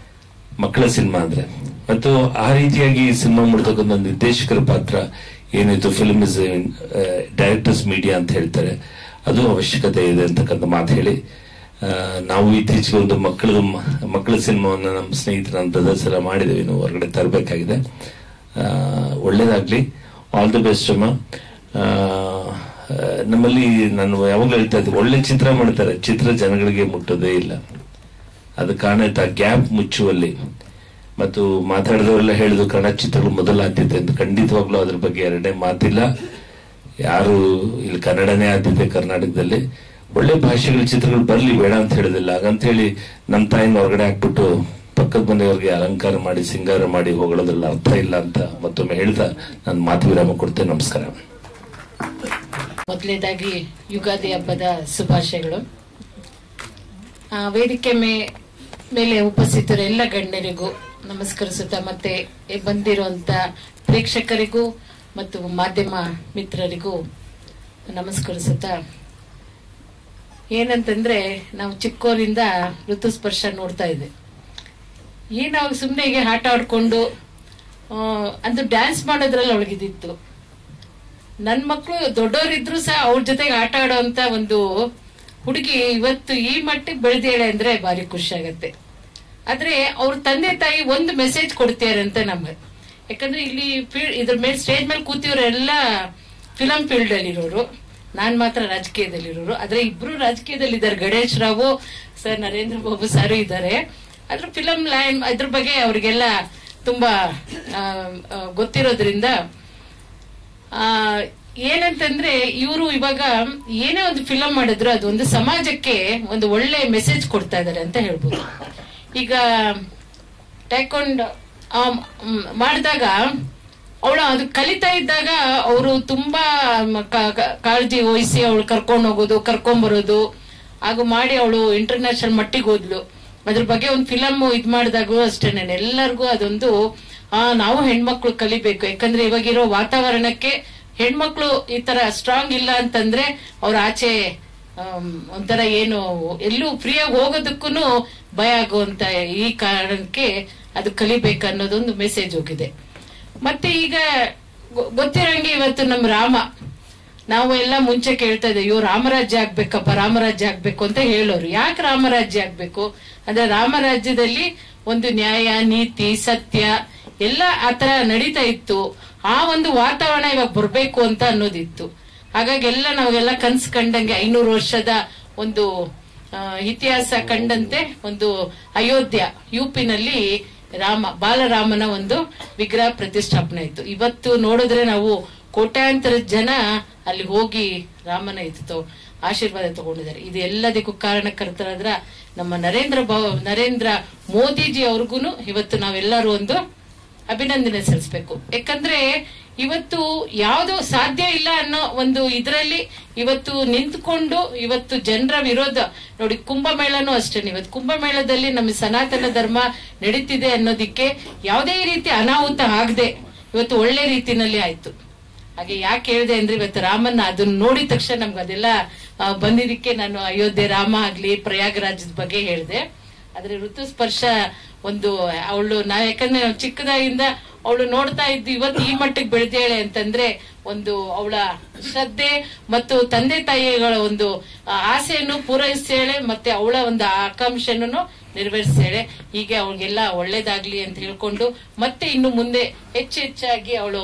ಮಕ್ಕಳ ಸಿನಿಮಾ ಅಂದ್ರೆ. ಮತ್ತು ಆ ರೀತಿಯಾಗಿ ಸಿನಿಮಾ ಮಾಡ್ತಕ್ಕಂಥ ನಿರ್ದೇಶಕರ ಪಾತ್ರ ಏನಿತ್ತು, ಫಿಲ್ಮ್ ಇಸ್ ಡೈರೆಕ್ಟರ್ಸ್ ಮೀಡಿಯಾ ಅಂತ ಹೇಳ್ತಾರೆ, ಅದು ಅವಶ್ಯಕತೆ ಇದೆ ಅಂತಕ್ಕಂಥ ಮಾತು ಹೇಳಿ, ನಾವು ಇತ್ತೀಚೆಗೆ ಒಂದು ಮಕ್ಕಳ ಸಿನಿಮಾವನ್ನು ನಮ್ಮ ಸ್ನೇಹಿತರ ಪ್ರದರ್ಶನ ಮಾಡಿದ್ದೇವೆ, ಇನ್ನು ಹೊರಗಡೆ ತರಬೇಕಾಗಿದೆ. ಒಳ್ಳೇದಾಗ್ಲಿ, ಆಲ್ ದಿ ಬೆಸ್ಟ್ ಅಮ್ಮ. ನಮ್ಮಲ್ಲಿ ನಾನು ಯಾವಾಗಲೂ ಹೇಳ್ತಾ ಇದ್ದೆ, ಒಳ್ಳೆ ಚಿತ್ರ ಮಾಡ್ತಾರೆ, ಚಿತ್ರ ಜನಗಳಿಗೆ ಮುಟ್ಟೋದೇ ಇಲ್ಲ. ಅದು ಕಾರಣ ಆ ಗ್ಯಾಪ್ ಮುಚ್ಚುವಲ್ಲಿ. ಮತ್ತು ಮಾತಾಡಿದವರೆಲ್ಲ ಹೇಳಿದ್ರು ಕನ್ನಡ ಚಿತ್ರಗಳು ಮೊದಲ ಆದ್ಯತೆ ಅಂತ. ಖಂಡಿತವಾಗ್ಲೂ ಅದ್ರ ಬಗ್ಗೆ ಎರಡನೇ ಮಾತಿಲ್ಲ. ಯಾರು ಇಲ್ಲಿ ಕನ್ನಡನೇ ಆದ್ಯತೆ ಕರ್ನಾಟಕದಲ್ಲಿ. ಒಳ್ಳೆ ಭಾಷೆಗಳ ಚಿತ್ರಗಳು ಬರ್ಲಿ, ಬೇಡ ಅಂತ ಹೇಳೋದಿಲ್ಲ. ಹಾಗಂತ ಹೇಳಿ ನಮ್ಮ ತಾಯಿನ ಹೊರಗಡೆ ಹಾಕ್ಬಿಟ್ಟು ಪಕ್ಕದ ಮನೆಯವ್ರಿಗೆ ಅಲಂಕಾರ ಮಾಡಿ ಸಿಂಗಾರ ಮಾಡಿ ಹೋಗೋದ್ರಲ್ಲಿ ಅರ್ಥ ಇಲ್ಲ ಅಂತ ಮತ್ತೊಮ್ಮೆ ಹೇಳ್ತಾ ನಾನು ಮಾತು ವಿರಾಮ ಕೊಡ್ತೇನೆ. ನಮಸ್ಕಾರ. ಮೊದಲನೇದಾಗಿ ಯುಗಾದಿ ಹಬ್ಬದ ಶುಭಾಶಯಗಳು. ವೇದಿಕೆ ಮೇಲೆ ಉಪಸ್ಥಿತರು ಎಲ್ಲ ಗಣ್ಯರಿಗೂ ನಮಸ್ಕರಿಸುತ್ತಾ, ಮತ್ತೆ ಬಂದಿರುವಂತ ಪ್ರೇಕ್ಷಕರಿಗೂ ಮತ್ತು ಮಾಧ್ಯಮ ಮಿತ್ರರಿಗೂ ನಮಸ್ಕರಿಸುತ್ತಾ, ಏನಂತಂದ್ರೆ ನಾವು ಚಿಕ್ಕೋರಿಂದ ಋತುಸ್ಪರ್ಶ ನೋಡ್ತಾ ಇದ್ದೆ. ನಾವು ಸುಮ್ಮನೆ ಹೀಗೆ ಆಟ ಆಡ್ಕೊಂಡು ಅದು ಡ್ಯಾನ್ಸ್ ಮಾಡೋದ್ರಲ್ಲಿ ಅವಳಿಗಿದ್ದಿತ್ತು. ನನ್ ಮಕ್ಳು ದೊಡ್ಡವರಿದ್ರು ಸಹ ಅವ್ರ ಜೊತೆಗೆ ಆಟ ಆಡೋಂತ ಒಂದು ಹುಡುಗಿ ಇವತ್ತು ಈ ಮಟ್ಟಿಗೆ ಬೆಳೆದೇಳೆ ಅಂದ್ರೆ ಭಾರಿ ಖುಷಿ ಆಗತ್ತೆ. ಆದ್ರೆ ಅವ್ರ ತಂದೆ ತಾಯಿ ಒಂದು ಮೆಸೇಜ್ ಕೊಡ್ತಾರೆ ಅಂತ ನಮ್ಗೆ. ಯಾಕಂದ್ರೆ ಇಲ್ಲಿ ಇದ್ರ ಮೇಲೆ ಸ್ಟೇಜ್ ಮೇಲೆ ಕೂತಿರೋರೆಲ್ಲ ಫಿಲಂ ಫೀಲ್ಡ್ ಅಲ್ಲಿ ಇರೋರು, ನಾನ್ ಮಾತ್ರ ರಾಜಕೀಯದಲ್ಲಿರೋರು. ಆದ್ರೆ ಇಬ್ರು ರಾಜಕೀಯದಲ್ಲಿ ಇದ್ದಾರೆ, ಗಣೇಶ್ ರಾವ್ ಸರ್, ನರೇಂದ್ರ ಬಾಬು ಸಾರು ಇದ್ದಾರೆ. ಅದ್ರ ಫಿಲಂ ಲೈನ್ ಇದ್ರ ಬಗ್ಗೆ ಅವ್ರಿಗೆಲ್ಲ ತುಂಬಾ ಗೊತ್ತಿರೋದ್ರಿಂದ ಏನಂತಂದ್ರೆ ಇವರು ಇವಾಗ ಏನೇ ಒಂದು ಫಿಲಂ ಮಾಡಿದ್ರು ಅದು ಒಂದು ಸಮಾಜಕ್ಕೆ ಒಂದು ಒಳ್ಳೆ ಮೆಸೇಜ್ ಕೊಡ್ತಾ ಇದಾರೆ ಅಂತ ಹೇಳ್ಬೋದು. ಈಗ ಟೈಕೊಂಡ್ ಮಾಡಿದಾಗ ಅವಳು ಅದು ಕಲಿತಾ ಇದ್ದಾಗ ಅವರು ತುಂಬಾ ಕಾಳಜಿ ವಹಿಸಿ ಅವಳು ಕರ್ಕೊಂಡು ಹೋಗೋದು, ಕರ್ಕೊಂಡ್ಬರೋದು ಹಾಗೂ ಮಾಡಿ ಅವಳು ಇಂಟರ್ನ್ಯಾಷನಲ್ ಮಟ್ಟಿಗೆ ಹೋದ್ಲು. ಅದ್ರ ಬಗ್ಗೆ ಒಂದು ಫಿಲಮ್ ಇದ್ ಮಾಡಿದಾಗೂ ಅಷ್ಟೇನೆ ಎಲ್ಲರಿಗೂ ಅದೊಂದು ನಾವು ಹೆಣ್ಮಕ್ಳು ಕಲಿಬೇಕು. ಯಾಕಂದ್ರೆ ಇವಾಗಿರೋ ವಾತಾವರಣಕ್ಕೆ ಹೆಣ್ಮಕ್ಳು ಈ ತರ ಸ್ಟ್ರಾಂಗ್ ಇಲ್ಲ ಅಂತಂದ್ರೆ ಅವ್ರ ಆಚೆ ಒಂಥರ ಏನು ಎಲ್ಲೂ ಫ್ರೀಯಾಗಿ ಹೋಗೋದಕ್ಕೂ ಭಯ ಆಗುವಂತ ಈ ಕಾರಣಕ್ಕೆ ಅದು ಕಲಿಬೇಕು ಅನ್ನೋದೊಂದು ಮೆಸೇಜ್ ಹೋಗಿದೆ. ಮತ್ತೆ ಈಗ ಗೊತ್ತಿರಂಗೆ ಇವತ್ತು ನಮ್ಮ ರಾಮ, ನಾವು ಎಲ್ಲ ಮುಂಚೆ ಕೇಳ್ತಾ ಇದ್ದೇವೆ, ಇವ್ ರಾಮರಾಜ್ಯ ಆಗ್ಬೇಕಪ್ಪ, ರಾಮರಾಜ್ಯ ಆಗ್ಬೇಕು ಅಂತ ಹೇಳೋರು. ಯಾಕೆ ರಾಮರಾಜ್ಯ ಆಗ್ಬೇಕು ಅಂದ್ರೆ ರಾಮರಾಜ್ಯದಲ್ಲಿ ಒಂದು ನ್ಯಾಯ, ನೀತಿ, ಸತ್ಯ ಎಲ್ಲ ಆತರ ನಡೀತಾ ಇತ್ತು. ಆ ಒಂದು ವಾತಾವರಣ ಇವಾಗ ಬರ್ಬೇಕು ಅಂತ ಅನ್ನೋದಿತ್ತು. ಹಾಗಾಗಿ ಎಲ್ಲ ನಾವೆಲ್ಲ ಕನ್ಸು ಕಂಡಂಗೆ 500 ವರ್ಷದ ಒಂದು ಇತಿಹಾಸ ಕಂಡಂತೆ ಒಂದು ಅಯೋಧ್ಯ ಯುಪಿನಲ್ಲಿ ಬಾಲರಾಮನ ಒಂದು ವಿಗ್ರಹ ಪ್ರತಿಷ್ಠಾಪನೆ ಇತ್ತು. ಇವತ್ತು ನೋಡಿದ್ರೆ ನಾವು ಕೋಟ್ಯಾಂತರ ಜನ ಅಲ್ಲಿ ಹೋಗಿ ರಾಮನ ಇತ್ತು ಆಶೀರ್ವಾದ ತಗೊಂಡಿದ್ದಾರೆ. ಇದು ಎಲ್ಲದಕ್ಕೂ ಕಾರಣಕರ್ತರಾದ್ರ ನಮ್ಮ ನರೇಂದ್ರ ಮೋದಿಜಿ ಅವ್ರಿಗೂ ಇವತ್ತು ನಾವೆಲ್ಲರೂ ಒಂದು ಅಭಿನಂದನೆ ಸಲ್ಲಿಸಬೇಕು. ಯಾಕಂದ್ರೆ ಇವತ್ತು ಯಾವುದು ಸಾಧ್ಯ ಇಲ್ಲ ಅನ್ನೋ ಒಂದು ಇದರಲ್ಲಿ ಇವತ್ತು ನಿಂತ್ಕೊಂಡು ಇವತ್ತು ಜನರ ವಿರೋಧ ನೋಡಿ. ಕುಂಭಮೇಳನೂ ಅಷ್ಟೇ, ಇವತ್ತು ಕುಂಭಮೇಳದಲ್ಲಿ ನಮ್ಮ ಸನಾತನ ಧರ್ಮ ನಡೀತಿದೆ ಅನ್ನೋದಿಕ್ಕೆ ಯಾವುದೇ ರೀತಿ ಅನಾಹುತ ಆಗದೆ ಇವತ್ತು ಒಳ್ಳೆ ರೀತಿನಲ್ಲಿ ಆಯ್ತು. ಹಾಗೆ ಯಾಕೆ ಹೇಳಿದೆ ಅಂದ್ರೆ ಇವತ್ತು ರಾಮನ್ನ ಅದನ್ನ ನೋಡಿದ ತಕ್ಷಣ ನಮ್ಗೆ ಅದೆಲ್ಲ ಬಂದಿದ್ದಕ್ಕೆ ನಾನು ಅಯೋಧ್ಯೆ ರಾಮ ಆಗ್ಲಿ ಪ್ರಯಾಗರಾಜದ ಬಗ್ಗೆ ಹೇಳಿದೆ. ಆದ್ರೆ ಋತುಸ್ಪರ್ಶ ಒಂದು ಅವಳು ಯಾಕಂದ್ರೆ ಚಿಕ್ಕದಾಗಿಂದ ಅವಳು ನೋಡ್ತಾ ಇದ್ದು ಇವತ್ತು ಈ ಮಟ್ಟಿಗೆ ಬೆಳೆದೇಳೆ ಅಂತಂದ್ರೆ ಒಂದು ಅವಳ ಶ್ರದ್ಧೆ ಮತ್ತು ತಂದೆ ತಾಯಿಗಳ ಒಂದು ಆಸೆಯನ್ನು ಪೂರೈಸ್ತೇಳೆ, ಮತ್ತೆ ಅವಳ ಒಂದು ಆಕಾಂಕ್ಷೆಯನ್ನು ನೆರವೇರಿಸ್ತೇಳೆ. ಹೀಗೆ ಅವಳಿಗೆಲ್ಲ ಒಳ್ಳೇದಾಗ್ಲಿ ಅಂತ ಹೇಳ್ಕೊಂಡು ಮತ್ತೆ ಇನ್ನು ಮುಂದೆ ಹೆಚ್ಚಾಗಿ ಅವಳು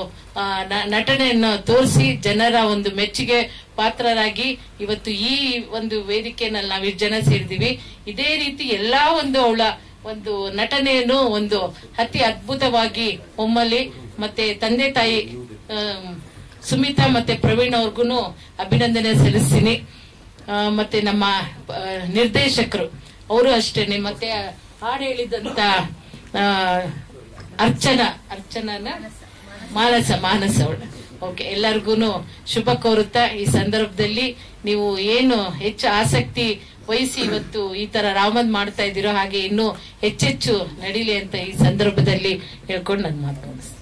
ನಟನೆಯನ್ನು ತೋರಿಸಿ ಜನರ ಒಂದು ಮೆಚ್ಚುಗೆ ಪಾತ್ರರಾಗಿ ಇವತ್ತು ಈ ಒಂದು ವೇದಿಕೆಯಲ್ಲಿ ನಾವು ಇಷ್ಟು ಜನ ಸೇರಿದೀವಿ. ಇದೇ ರೀತಿ ಎಲ್ಲಾ ಒಂದು ಅವಳ ಒಂದು ನಟನೆಯನ್ನು ಒಂದು ಅತಿ ಅದ್ಭುತವಾಗಿ ಹೊಮ್ಮಲಿ. ಮತ್ತೆ ತಂದೆ ತಾಯಿ ಸುಮಿತಾ ಮತ್ತೆ ಪ್ರವೀಣ್ ಅವ್ರಿಗೂ ಅಭಿನಂದನೆ ಸಲ್ಲಿಸ್ತೀನಿ. ಮತ್ತೆ ನಮ್ಮ ನಿರ್ದೇಶಕರು ಅವರು ಅಷ್ಟೇನೆ, ಮತ್ತೆ ಹಾಡು ಹೇಳಿದಂತ ಅರ್ಚನನ ಮಾನಸ ಅವಳು. ಓಕೆ, ಎಲ್ಲರಿಗೂ ಶುಭ ಕೋರುತ್ತಾ ಈ ಸಂದರ್ಭದಲ್ಲಿ ನೀವು ಏನು ಹೆಚ್ಚು ಆಸಕ್ತಿ ವಹಿಸಿ ಇವತ್ತು ಈ ತರ ರಾಮನ್ ಮಾಡ್ತಾ ಇದ್ದೀರೋ ಹಾಗೆ ಇನ್ನೂ ಹೆಚ್ಚೆಚ್ಚು ನಡೀಲಿ ಅಂತ ಈ ಸಂದರ್ಭದಲ್ಲಿ ಹೇಳ್ಕೊಂಡು ನನ್ನ ಮಾತು ಮುಗಿಸ್ತೀನಿ.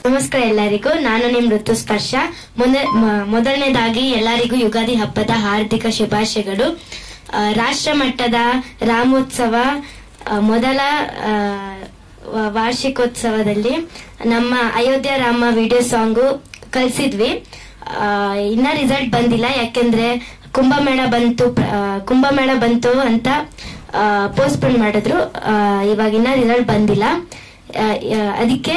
ನಮಸ್ಕಾರ ಎಲ್ಲರಿಗೂ. ನಾನು ನಿಮ್ ಋತುಸ್ಪರ್ಶ. ಮೊದಲನೇದಾಗಿ ಎಲ್ಲರಿಗೂ ಯುಗಾದಿ ಹಬ್ಬದ ಹಾರ್ದಿಕ ಶುಭಾಶಯಗಳು. ರಾಷ್ಟ್ರ ಮಟ್ಟದ ರಾಮೋತ್ಸವ ಮೊದಲ ವಾರ್ಷಿಕೋತ್ಸವದಲ್ಲಿ ನಮ್ಮ ಅಯೋಧ್ಯ ರಾಮ ವಿಡಿಯೋ ಸಾಂಗು ಕಳ್ಸಿದ್ವಿ. ಇನ್ನ ರಿಸಲ್ಟ್ ಬಂದಿಲ್ಲ, ಯಾಕೆಂದ್ರೆ ಕುಂಭಮೇಳ ಬಂತು ಅಂತ ಪೋಸ್ಟ್ಪೋನ್ ಮಾಡಿದ್ರು. ಇವಾಗಿನ್ನ ರಿಸಲ್ಟ್ ಬಂದಿಲ್ಲ. ಅದಕ್ಕೆ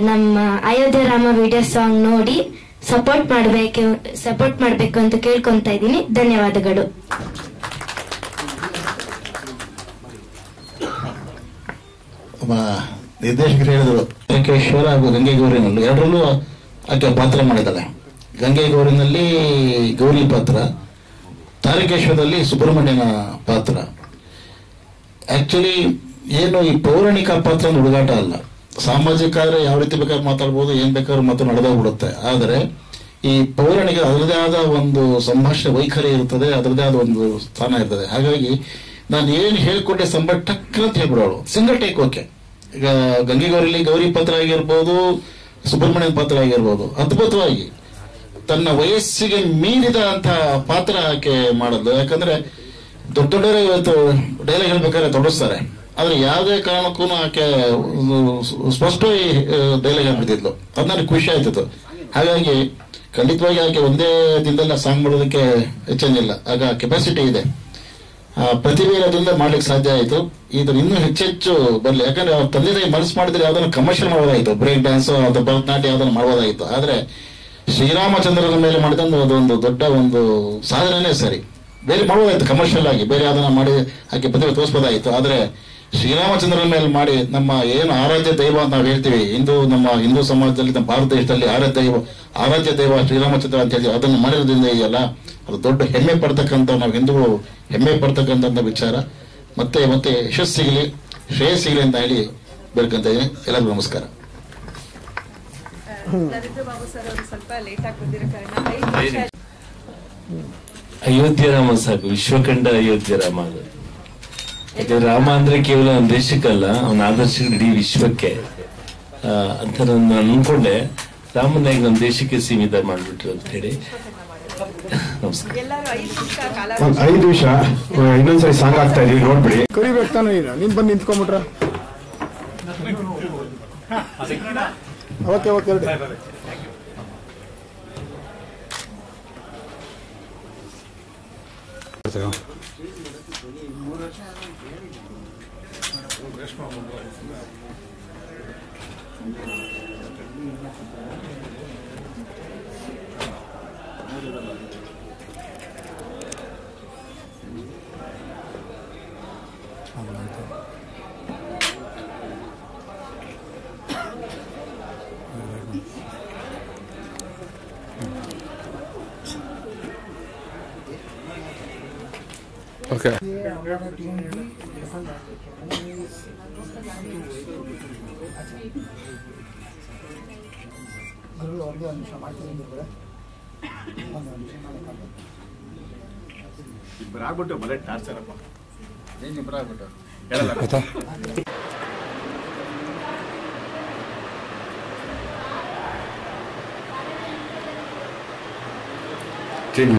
ನಮ್ಮ ಅಯೋಧ್ಯ ರಾಮ ವಿಡಿಯೋ ಸಾಂಗ್ ನೋಡಿ ಸಪೋರ್ಟ್ ಮಾಡಬೇಕು ಅಂತ ಕೇಳ್ಕೊಂತ ಇದ್ದೀನಿ. ಧನ್ಯವಾದಗಳು. ನಿರ್ದೇಶಕರು ಹೇಳಿದ್ರು ತಾರಕೇಶ್ವರ ಹಾಗೂ ಗಂಗೆ ಗೌರಿನಲ್ಲಿ ಎರಡರಲ್ಲೂ ಆಕೆ ಪಾತ್ರ ಮಾಡಿದ್ದಾಳೆ. ಗಂಗೆ ಗೌರಿನಲ್ಲಿ ಗೌರಿ ಪಾತ್ರ, ತಾರಕೇಶ್ವರದಲ್ಲಿ ಸುಬ್ರಹ್ಮಣ್ಯನ ಪಾತ್ರ. ಆಕ್ಚುಲಿ ಏನು ಈ ಪೌರಾಣಿಕ ಪಾತ್ರ ಒಂದು ಹುಡುಗಾಟ ಅಲ್ಲ. ಸಾಮಾಜಿಕ ಆದ್ರೆ ಯಾವ ರೀತಿ ಬೇಕಾದ್ರೂ ಮಾತಾಡ್ಬೋದು, ಏನ್ ಬೇಕಾದ್ರೂ ಮಾತು ನಡೆದೋಗ್ಬಿಡುತ್ತೆ. ಆದರೆ ಈ ಪೌರಾಣಿಕ ಅದರದೇ ಆದ ಒಂದು ಸಂಭಾಷಣೆ ವೈಖರಿ ಇರ್ತದೆ, ಅದರದೇ ಆದ ಒಂದು ಸ್ಥಾನ ಇರ್ತದೆ. ಹಾಗಾಗಿ ನಾನು ಏನು ಹೇಳ್ಕೊಟ್ಟೆ ಸಂಬಳ ಟಕ್ ಅಂತ ಹೇಳ್ಬಿಡೋಳು, ಸಿಂಗಲ್ ಟೇಕ್. ಓಕೆ, ಈಗ ಗಂಗೆ ಗೌರಿಲಿ ಗೌರಿ ಪಾತ್ರ ಆಗಿರ್ಬೋದು, ಸುಬ್ರಹ್ಮಣ್ಯನ ಪಾತ್ರ ಆಗಿರ್ಬೋದು, ಅದ್ಭುತವಾಗಿ ತನ್ನ ವಯಸ್ಸಿಗೆ ಮೀರಿದ ಅಂತ ಪಾತ್ರ ಆಕೆ ಮಾಡೋದು. ಯಾಕಂದ್ರೆ ದೊಡ್ಡವರೇ ಇವತ್ತು ಡೈಲಾಗ್ ಹೇಳ್ಬೇಕಾದ್ರೆ ತೊಡಗಿಸ್ತಾರೆ, ಆದ್ರೆ ಯಾವುದೇ ಕಾರಣಕ್ಕೂ ಆಕೆ ಸ್ಪಷ್ಟವಾಗಿ ಡೈಲಾಗ್ ಹೇಳ್ಬಿಡ್ತಿದ್ಲು. ಅದು ನನಗೆ ಖುಷಿ ಆಯ್ತಿತ್ತು. ಹಾಗಾಗಿ ಖಂಡಿತವಾಗಿ ಆಕೆ ಒಂದೇ ದಿನದಲ್ಲಿ ಸಾಂಗ್ ಮಾಡೋದಕ್ಕೆ ಹೆಚ್ಚೇನಿಲ್ಲ, ಆಗ ಕೆಪಾಸಿಟಿ ಇದೆ, ಪ್ರತಿಭೆ ಇರೋದ್ರಿಂದ ಮಾಡ್ಲಿಕ್ಕೆ ಸಾಧ್ಯ ಆಯ್ತು. ಇದು ಇನ್ನೂ ಹೆಚ್ಚೆಚ್ಚು ಬರ್ಲಿ. ಯಾಕಂದ್ರೆ ಅವ್ರ ತಂದೆ ತಾಯಿ ಮನಸ್ಸು ಮಾಡಿದ್ರೆ ಯಾವ್ದನ್ನ ಕಮರ್ಷಿಯಲ್ ಮಾಡೋದಾಗಿತ್ತು, ಬ್ರೇಕ್ ಡ್ಯಾನ್ಸ್ ಅಥವಾ ಭರತನಾಟ್ಯ ಯಾವ್ದನ್ನ ಮಾಡೋದಾಗಿತ್ತು. ಆದ್ರೆ ಶ್ರೀರಾಮಚಂದ್ರನ ಮೇಲೆ ಮಾಡಿದಂದು ಅದೊಂದು ದೊಡ್ಡ ಒಂದು ಸಾಧನೆನೇ ಸರಿ. ಬೇರೆ ಮಾಡೋದಾಯ್ತು ಕಮರ್ಷಿಯಲ್ ಆಗಿ, ಬೇರೆ ಯಾವ್ದನ್ನ ಮಾಡಿ ಆಕೆ ಪ್ರತಿಭೆ ತೋರಿಸಬಹುದಾಗಿತ್ತು. ಆದ್ರೆ ಶ್ರೀರಾಮಚಂದ್ರನ ಮೇಲೆ ಮಾಡಿ ನಮ್ಮ ಏನು ಆರಾಧ್ಯ ದೈವ ಅಂತ ನಾವು ಹೇಳ್ತೀವಿ, ನಮ್ಮ ಹಿಂದೂ ಸಮಾಜದಲ್ಲಿ, ನಮ್ಮ ಭಾರತ ದೇಶದಲ್ಲಿ ಆರಾಧ್ಯ ದೈವ ಶ್ರೀರಾಮಚಂದ್ರ ಅಂತ ಹೇಳ್ತೀವಿ, ಅದನ್ನು ಮಾಡಿರೋದ್ರಿಂದ ಇದೆಯಲ್ಲ, ಅದು ದೊಡ್ಡ ಹೆಮ್ಮೆ ಪಡ್ತಕ್ಕಂಥ, ನಾವು ಹಿಂದೂಗಳು ಹೆಮ್ಮೆ ಪಡ್ತಕ್ಕಂಥ ವಿಚಾರ. ಮತ್ತೆ ಯಶಸ್ಸು ಸಿಗಲಿ, ಶ್ರೇಯಸ್ ಸಿಗಲಿ ಅಂತ ಹೇಳಿ ಬೇಡ್ಕೊಂತ ಇದ್ದೀನಿ. ಎಲ್ಲರಿಗೂ ನಮಸ್ಕಾರ. ಅಯೋಧ್ಯ ರಾಮ ಸಾಕು, ವಿಶ್ವಕಂಡ ಅಯೋಧ್ಯ ರಾಮ. ಯಾಕಂದ್ರೆ ರಾಮ ಅಂದ್ರೆ ಕೇವಲ ಒಂದು ದೇಶಕ್ಕಲ್ಲ, ಅವನ ಆದರ್ಶಗಳು ಇಡೀ ವಿಶ್ವಕ್ಕೆ ಅಂತ ನಾನು ಅನ್ಕೊಂಡೆ. ರಾಮನಾಗಿ ನಮ್ಮ ದೇಶಕ್ಕೆ ಸೀಮಿತ ಮಾಡ್ಬಿಟ್ರು ಅಂತ ಹೇಳಿ. ನಮಸ್ಕಾರ. 5 ನಿಮಿಷ ಇನ್ನೊಂದ್ಸರಿ ಸಾಂಗ್ ಆಗ್ತಾ ಇದೀವಿ, ನೋಡ್ಬಿಡಿ. ಕರಿಬೇಕು ತಾನೆ, ನೀನ್ ಬಂದು ನಿಂತ್ಕೊಂಡ್ಬಿಟ್ರ. Okay okay Okay. ಇಬ್ಬರಾಗ್ಬಿಟ್ಟು ಬರೀ ಟಾರ್ಚರಪ್ಪ. ಏನಿಬ್ಬರಾಗ್ಬಿಟ್ಟು